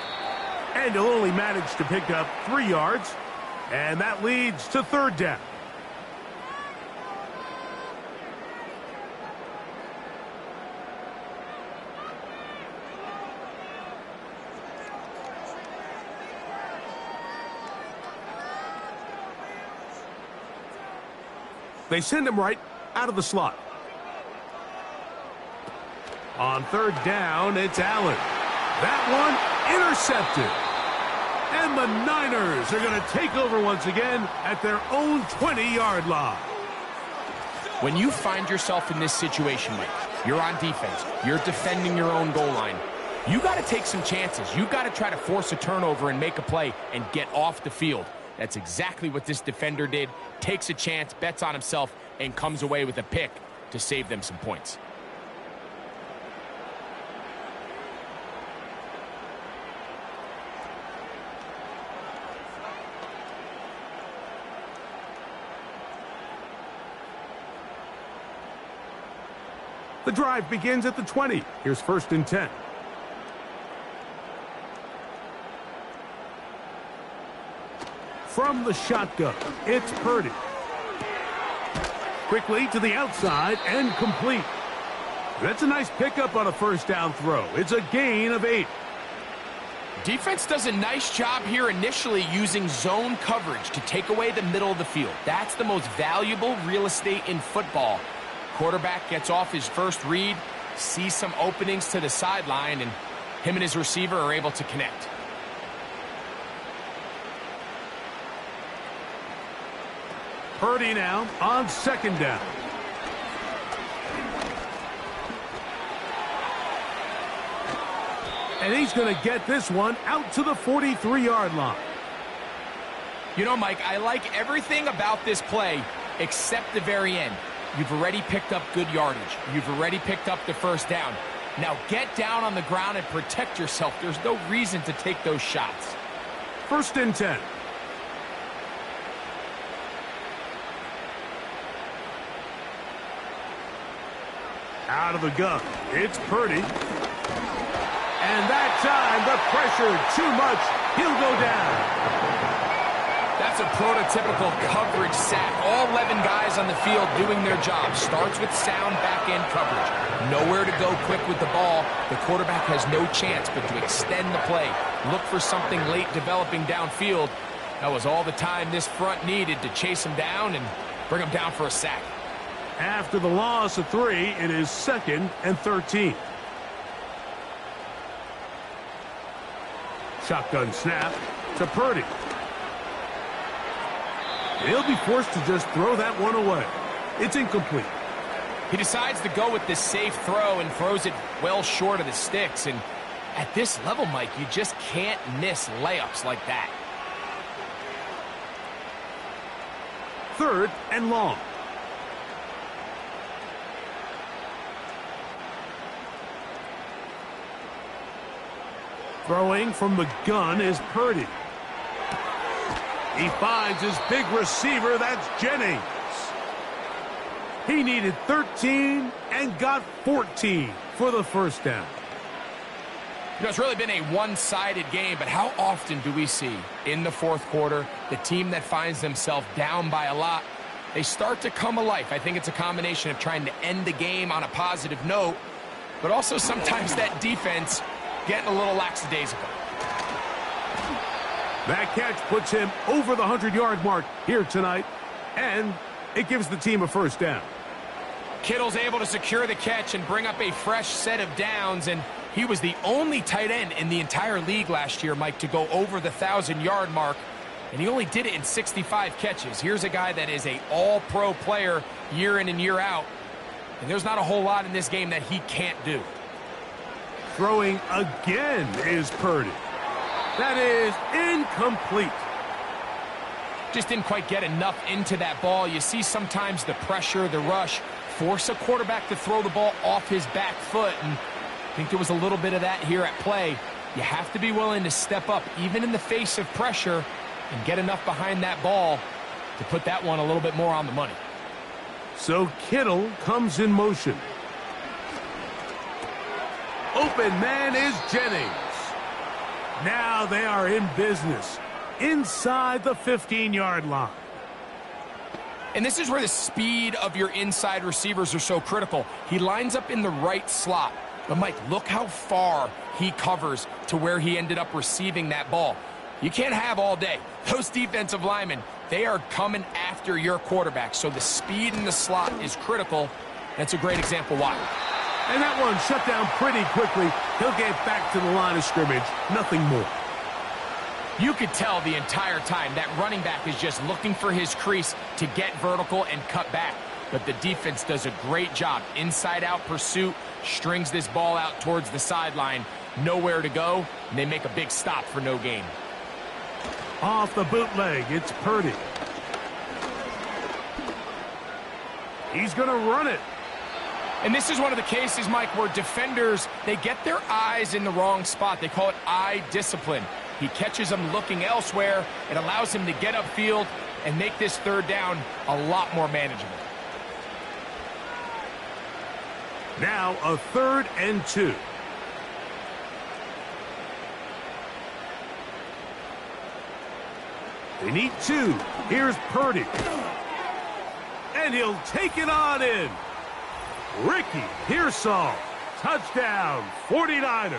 B: And he'll only manage to pick up 3 yards, and that leads to 3rd down. They send him right out of the slot. On 3rd down, it's Allen. That one intercepted. And the Niners are going to take over once again at their own 20-yard line.
A: When you find yourself in this situation, Mike, you're on defense, you're defending your own goal line, you got to take some chances. You got to try to force a turnover and make a play and get off the field. That's exactly what this defender did. Takes a chance, bets on himself, and comes away with a pick to save them some points.
B: The drive begins at the 20. Here's 1st and 10. From the shotgun, it's Purdy. Quickly to the outside and complete. That's a nice pickup on a 1st down throw. It's a gain of 8.
A: Defense does a nice job here initially using zone coverage to take away the middle of the field. That's the most valuable real estate in football. Quarterback gets off his first read, sees some openings to the sideline, and him and his receiver are able to connect.
B: Purdy now on 2nd down. And he's going to get this one out to the 43-yard line.
A: You know, Mike, I like everything about this play except the very end. You've already picked up good yardage. You've already picked up the first down. Now get down on the ground and protect yourself. There's no reason to take those shots.
B: 1st and 10. Out of the gun, it's Purdy. And that time, the pressure too much. He'll go down.
A: That's a prototypical coverage sack. All 11 guys on the field doing their job. Starts with sound back-end coverage. Nowhere to go quick with the ball. The quarterback has no chance but to extend the play. Look for something late developing downfield. That was all the time this front needed to chase him down and bring him down for a sack.
B: After the loss of 3, it is 2nd and 13. Shotgun snap to Purdy. He'll be forced to just throw that one away. It's incomplete.
A: He decides to go with this safe throw and throws it well short of the sticks. And at this level, Mike, you just can't miss layups like that.
B: 3rd and long. Throwing from the gun is Purdy. He finds his big receiver, that's Jennings. He needed 13 and got 14 for the first down.
A: You know, it's really been a one-sided game, but how often do we see in the 4th quarter the team that finds themselves down by a lot, they start to come alive? I think it's a combination of trying to end the game on a positive note, but also sometimes that defense getting a little lackadaisical.
B: That catch puts him over the 100-yard mark here tonight, and it gives the team a first down.
A: Kittle's able to secure the catch and bring up a fresh set of downs, and he was the only tight end in the entire league last year, Mike, to go over the 1,000-yard mark, and he only did it in 65 catches. Here's a guy that is an all-pro player year in and year out, and there's not a whole lot in this game that he can't do.
B: Throwing again is Purdy. That is incomplete.
A: Just didn't quite get enough into that ball. You see sometimes the pressure, the rush, force a quarterback to throw the ball off his back foot, and I think there was a little bit of that here at play. You have to be willing to step up, even in the face of pressure, and get enough behind that ball to put that one a little bit more on the money.
B: So Kittle comes in motion. Open man is Jennings. Now they are in business inside the 15-yard line.
A: And this is where the speed of your inside receivers are so critical. He lines up in the right slot. But, Mike, look how far he covers to where he ended up receiving that ball. You can't have all day. Those defensive linemen, they are coming after your quarterback. So the speed in the slot is critical. That's a great example why.
B: And that one shut down pretty quickly. He'll get back to the line of scrimmage. Nothing more.
A: You could tell the entire time that running back is just looking for his crease to get vertical and cut back. But the defense does a great job. Inside-out pursuit, strings this ball out towards the sideline. Nowhere to go, and they make a big stop for no gain.
B: Off the bootleg, it's Purdy. He's going to run it.
A: And this is one of the cases, Mike, where defenders, they get their eyes in the wrong spot. They call it eye discipline. He catches them looking elsewhere. It allows him to get upfield and make this 3rd down a lot more manageable.
B: Now a 3rd and 2. They need 2. Here's Purdy. And he'll take it on in. Ricky Pearsall. Touchdown, 49ers.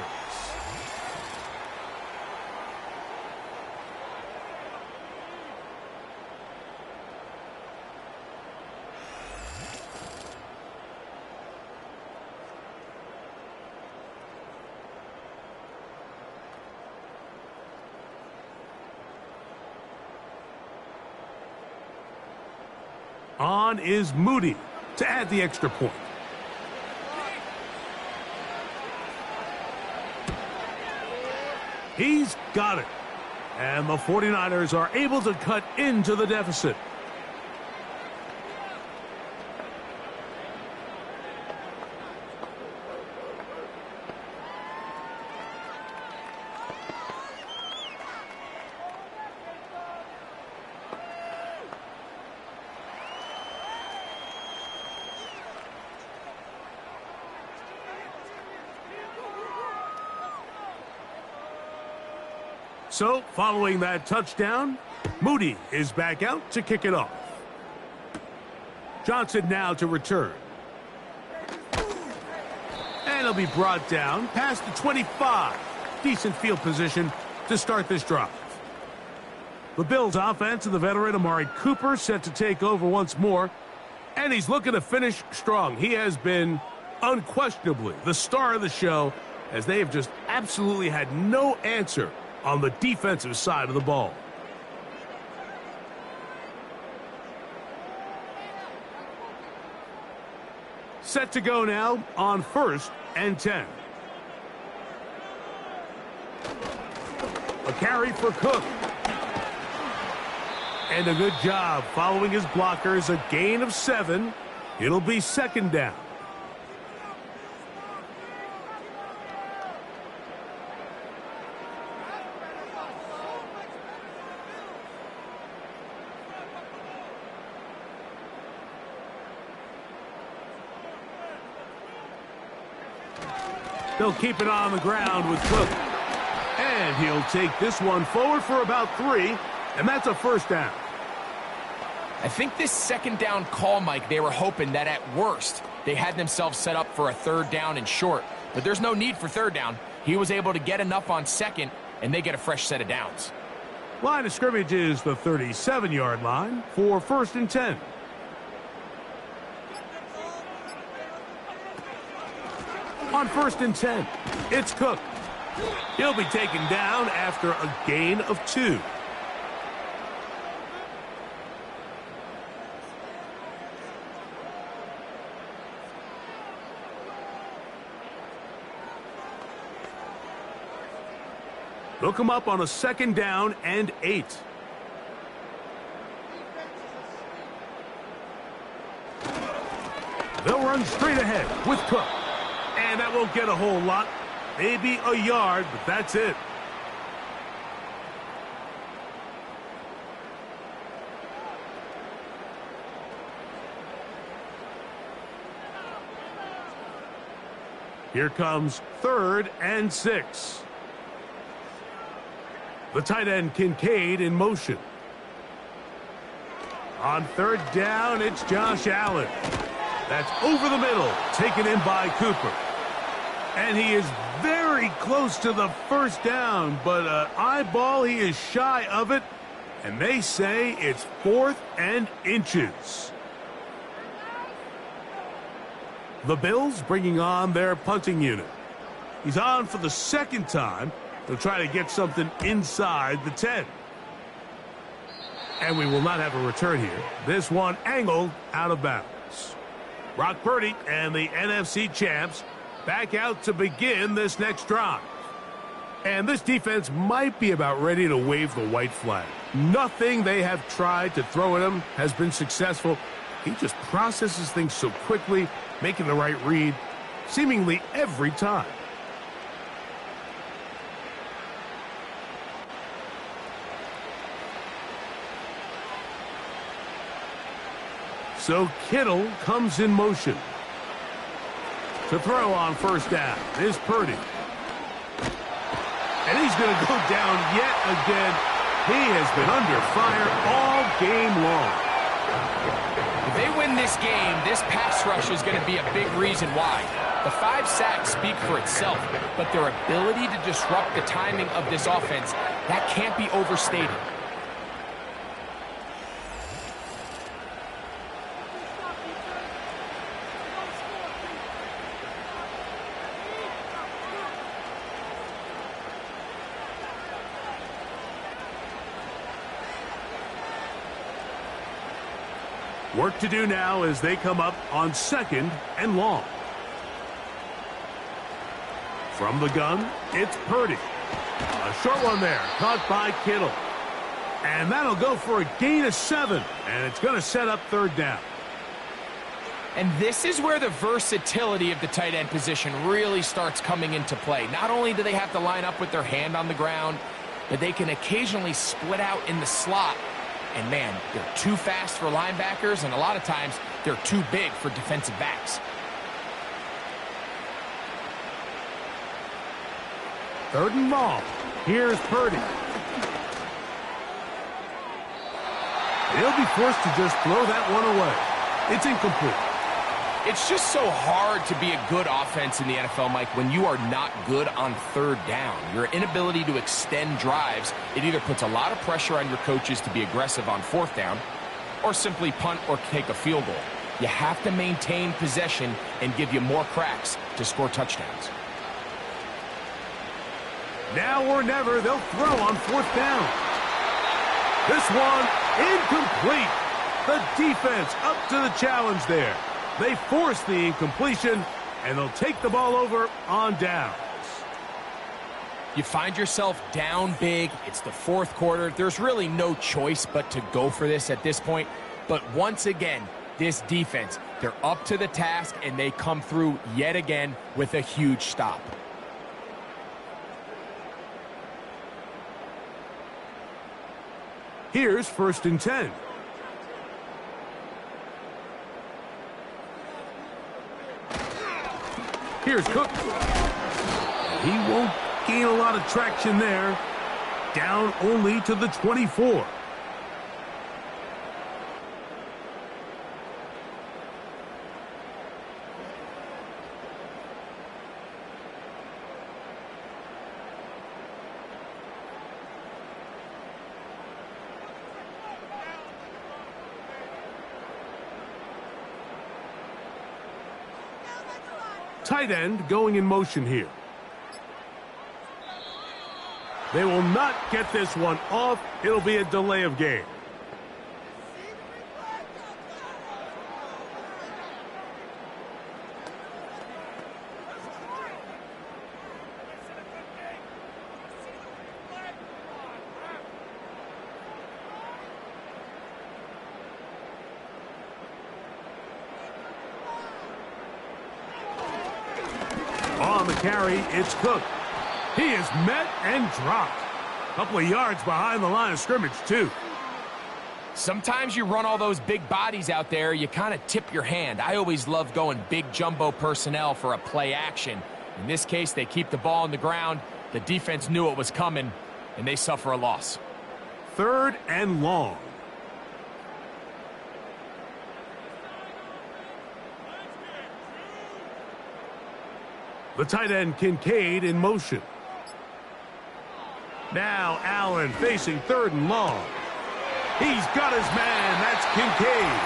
B: On is Moody to add the extra point. He's got it. And the 49ers are able to cut into the deficit. So, following that touchdown, Moody is back out to kick it off. Johnson now to return. And he'll be brought down past the 25. Decent field position to start this drive. The Bills offense and the veteran Amari Cooper set to take over once more. And he's looking to finish strong. He has been unquestionably the star of the show, as they have just absolutely had no answer on the defensive side of the ball. Set to go now on 1st and 10. A carry for Cook. And a good job following his blockers. A gain of 7. It'll be 2nd down. They'll keep it on the ground with Cook. And he'll take this one forward for about 3, and that's a 1st down.
A: I think this 2nd down call, Mike, they were hoping that at worst they had themselves set up for a 3rd down and short. But there's no need for 3rd down. He was able to get enough on 2nd, and they get a fresh set of downs.
B: Line of scrimmage is the 37-yard line for 1st and 10. On 1st and 10, it's Cook. He'll be taken down after a gain of 2. They'll come up on a 2nd down and 8. They'll run straight ahead with Cook. And that won't get a whole lot. Maybe a yard, but that's it. Here comes 3rd and 6. The tight end Kincaid in motion. On 3rd down, it's Josh Allen. That's over the middle, taken in by Cooper. And he is very close to the 1st down, but eyeball, he is shy of it. And they say it's 4th and inches. The Bills bringing on their punting unit. He's on for the 2nd time. They'll try to get something inside the 10. And we will not have a return here. This one angled out of bounds. Brock Purdy and the NFC champs back out to begin this next drive. And this defense might be about ready to wave the white flag. Nothing they have tried to throw at him has been successful. He just processes things so quickly, making the right read seemingly every time. So Kittle comes in motion. To throw on 1st down is Purdy. And he's going to go down yet again. He has been under fire all game long.
A: If they win this game, this pass rush is going to be a big reason why. The 5 sacks speak for itself, but their ability to disrupt the timing of this offense, that can't be overstated.
B: Work to do now as they come up on 2nd and long. From the gun, it's Purdy. A short one there, caught by Kittle. And that'll go for a gain of 7, and it's going to set up third down.
A: And this is where the versatility of the tight end position really starts coming into play. Not only do they have to line up with their hand on the ground, but they can occasionally split out in the slot. And man, they're too fast for linebackers, and a lot of times they're too big for defensive backs.
B: Third and long. Here's Purdy. He'll be forced to just throw that one away. It's incomplete.
A: It's just so hard to be a good offense in the NFL, Mike, when you are not good on third down. Your inability to extend drives, it either puts a lot of pressure on your coaches to be aggressive on fourth down or simply punt or take a field goal. You have to maintain possession and give you more cracks to score touchdowns.
B: Now or never, they'll throw on fourth down. This one, incomplete. The defense up to the challenge there. They force the incompletion, and they'll take the ball over on downs.
A: You find yourself down big. It's the fourth quarter. There's really no choice but to go for this at this point. But once again, this defense, they're up to the task, and they come through yet again with a huge stop.
B: Here's 1st and 10. Here's Cook. He won't gain a lot of traction there. Down only to the 24. Tight end going in motion here. They will not get this one off. It'll be a delay of game. On the carry, it's Cook. He is met and dropped. A couple of yards behind the line of scrimmage, too.
A: Sometimes you run all those big bodies out there, you kind of tip your hand. I always love going big jumbo personnel for a play action. In this case, they keep the ball on the ground. The defense knew it was coming, and they suffer a loss.
B: 3rd and long. The tight end, Kincaid, in motion. Now Allen facing 3rd and long. He's got his man. That's Kincaid.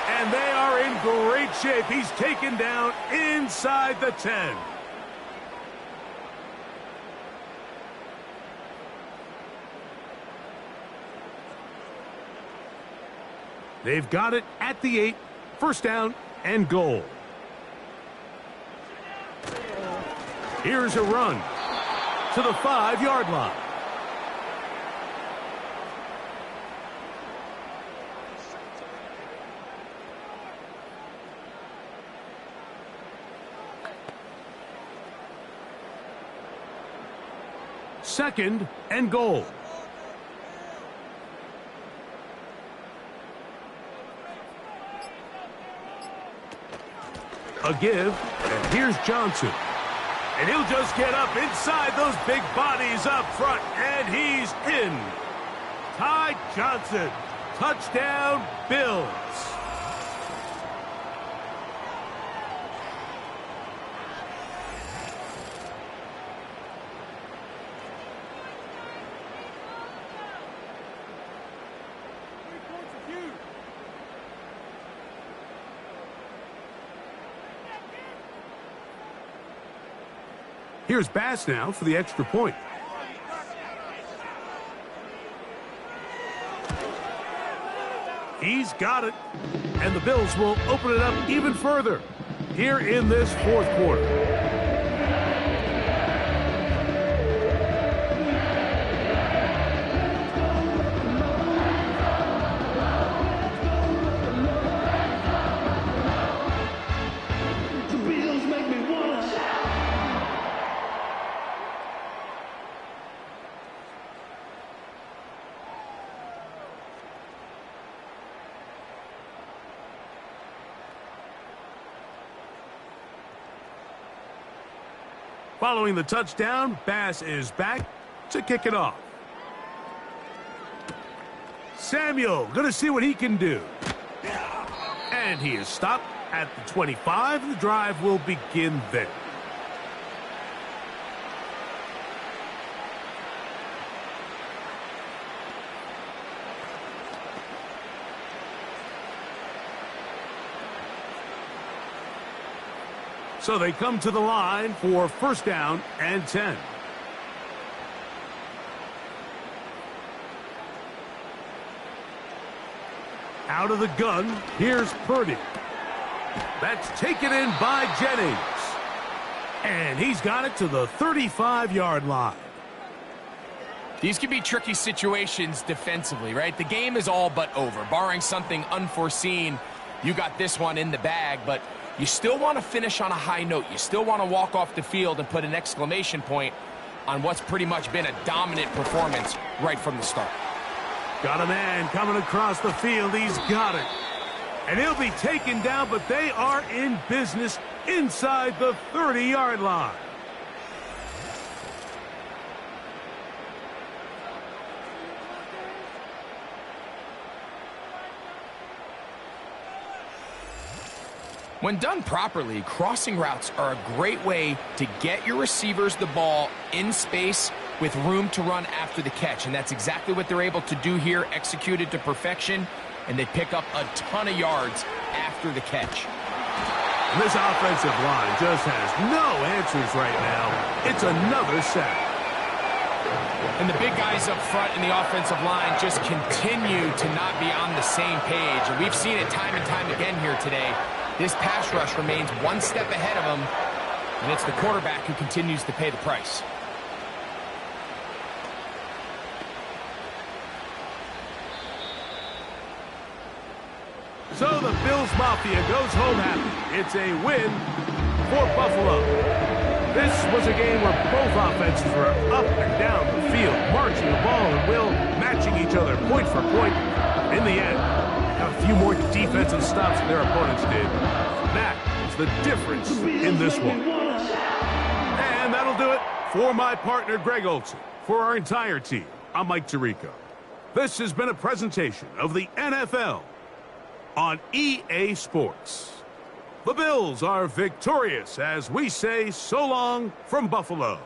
B: And they are in great shape. He's taken down inside the 10. They've got it at the 8. 1st down and goal. Here's a run to the 5-yard line. Second and goal. A give, and here's Johnson. And he'll just get up inside those big bodies up front, and he's in. Ty Johnson, touchdown, Bills. Here's Bass now for the extra point. He's got it. And the Bills will open it up even further here in this 4th quarter. Following the touchdown, Bass is back to kick it off. Samuel, going to see what he can do. And he is stopped at the 25. The drive will begin there. So they come to the line for first down and 10. Out of the gun, here's Purdy. That's taken in by Jennings. And he's got it to the 35-yard line.
A: These can be tricky situations defensively, right? The game is all but over. Barring something unforeseen, you got this one in the bag, but you still want to finish on a high note. You still want to walk off the field and put an exclamation point on what's pretty much been a dominant performance right from the start.
B: Got a man coming across the field. He's got it. And he'll be taken down, but they are in business inside the 30-yard line.
A: When done properly, crossing routes are a great way to get your receivers the ball in space with room to run after the catch. And that's exactly what they're able to do here, executed to perfection, and they pick up a ton of yards after the catch.
B: This offensive line just has no answers right now. It's another sack.
A: And the big guys up front in the offensive line just continue to not be on the same page. And we've seen it time and time again here today. This pass rush remains one step ahead of them, and it's the quarterback who continues to pay the price.
B: So the Bills Mafia goes home happy. It's a win for Buffalo. This was a game where both offenses were up and down the field, marching the ball and will, matching each other point for point. In the end, a few more defensive stops than their opponents did. That is the difference in this one. And that'll do it for my partner, Greg Olson. For our entire team, I'm Mike Tirico. This has been a presentation of the NFL on EA Sports. The Bills are victorious as we say so long from Buffalo.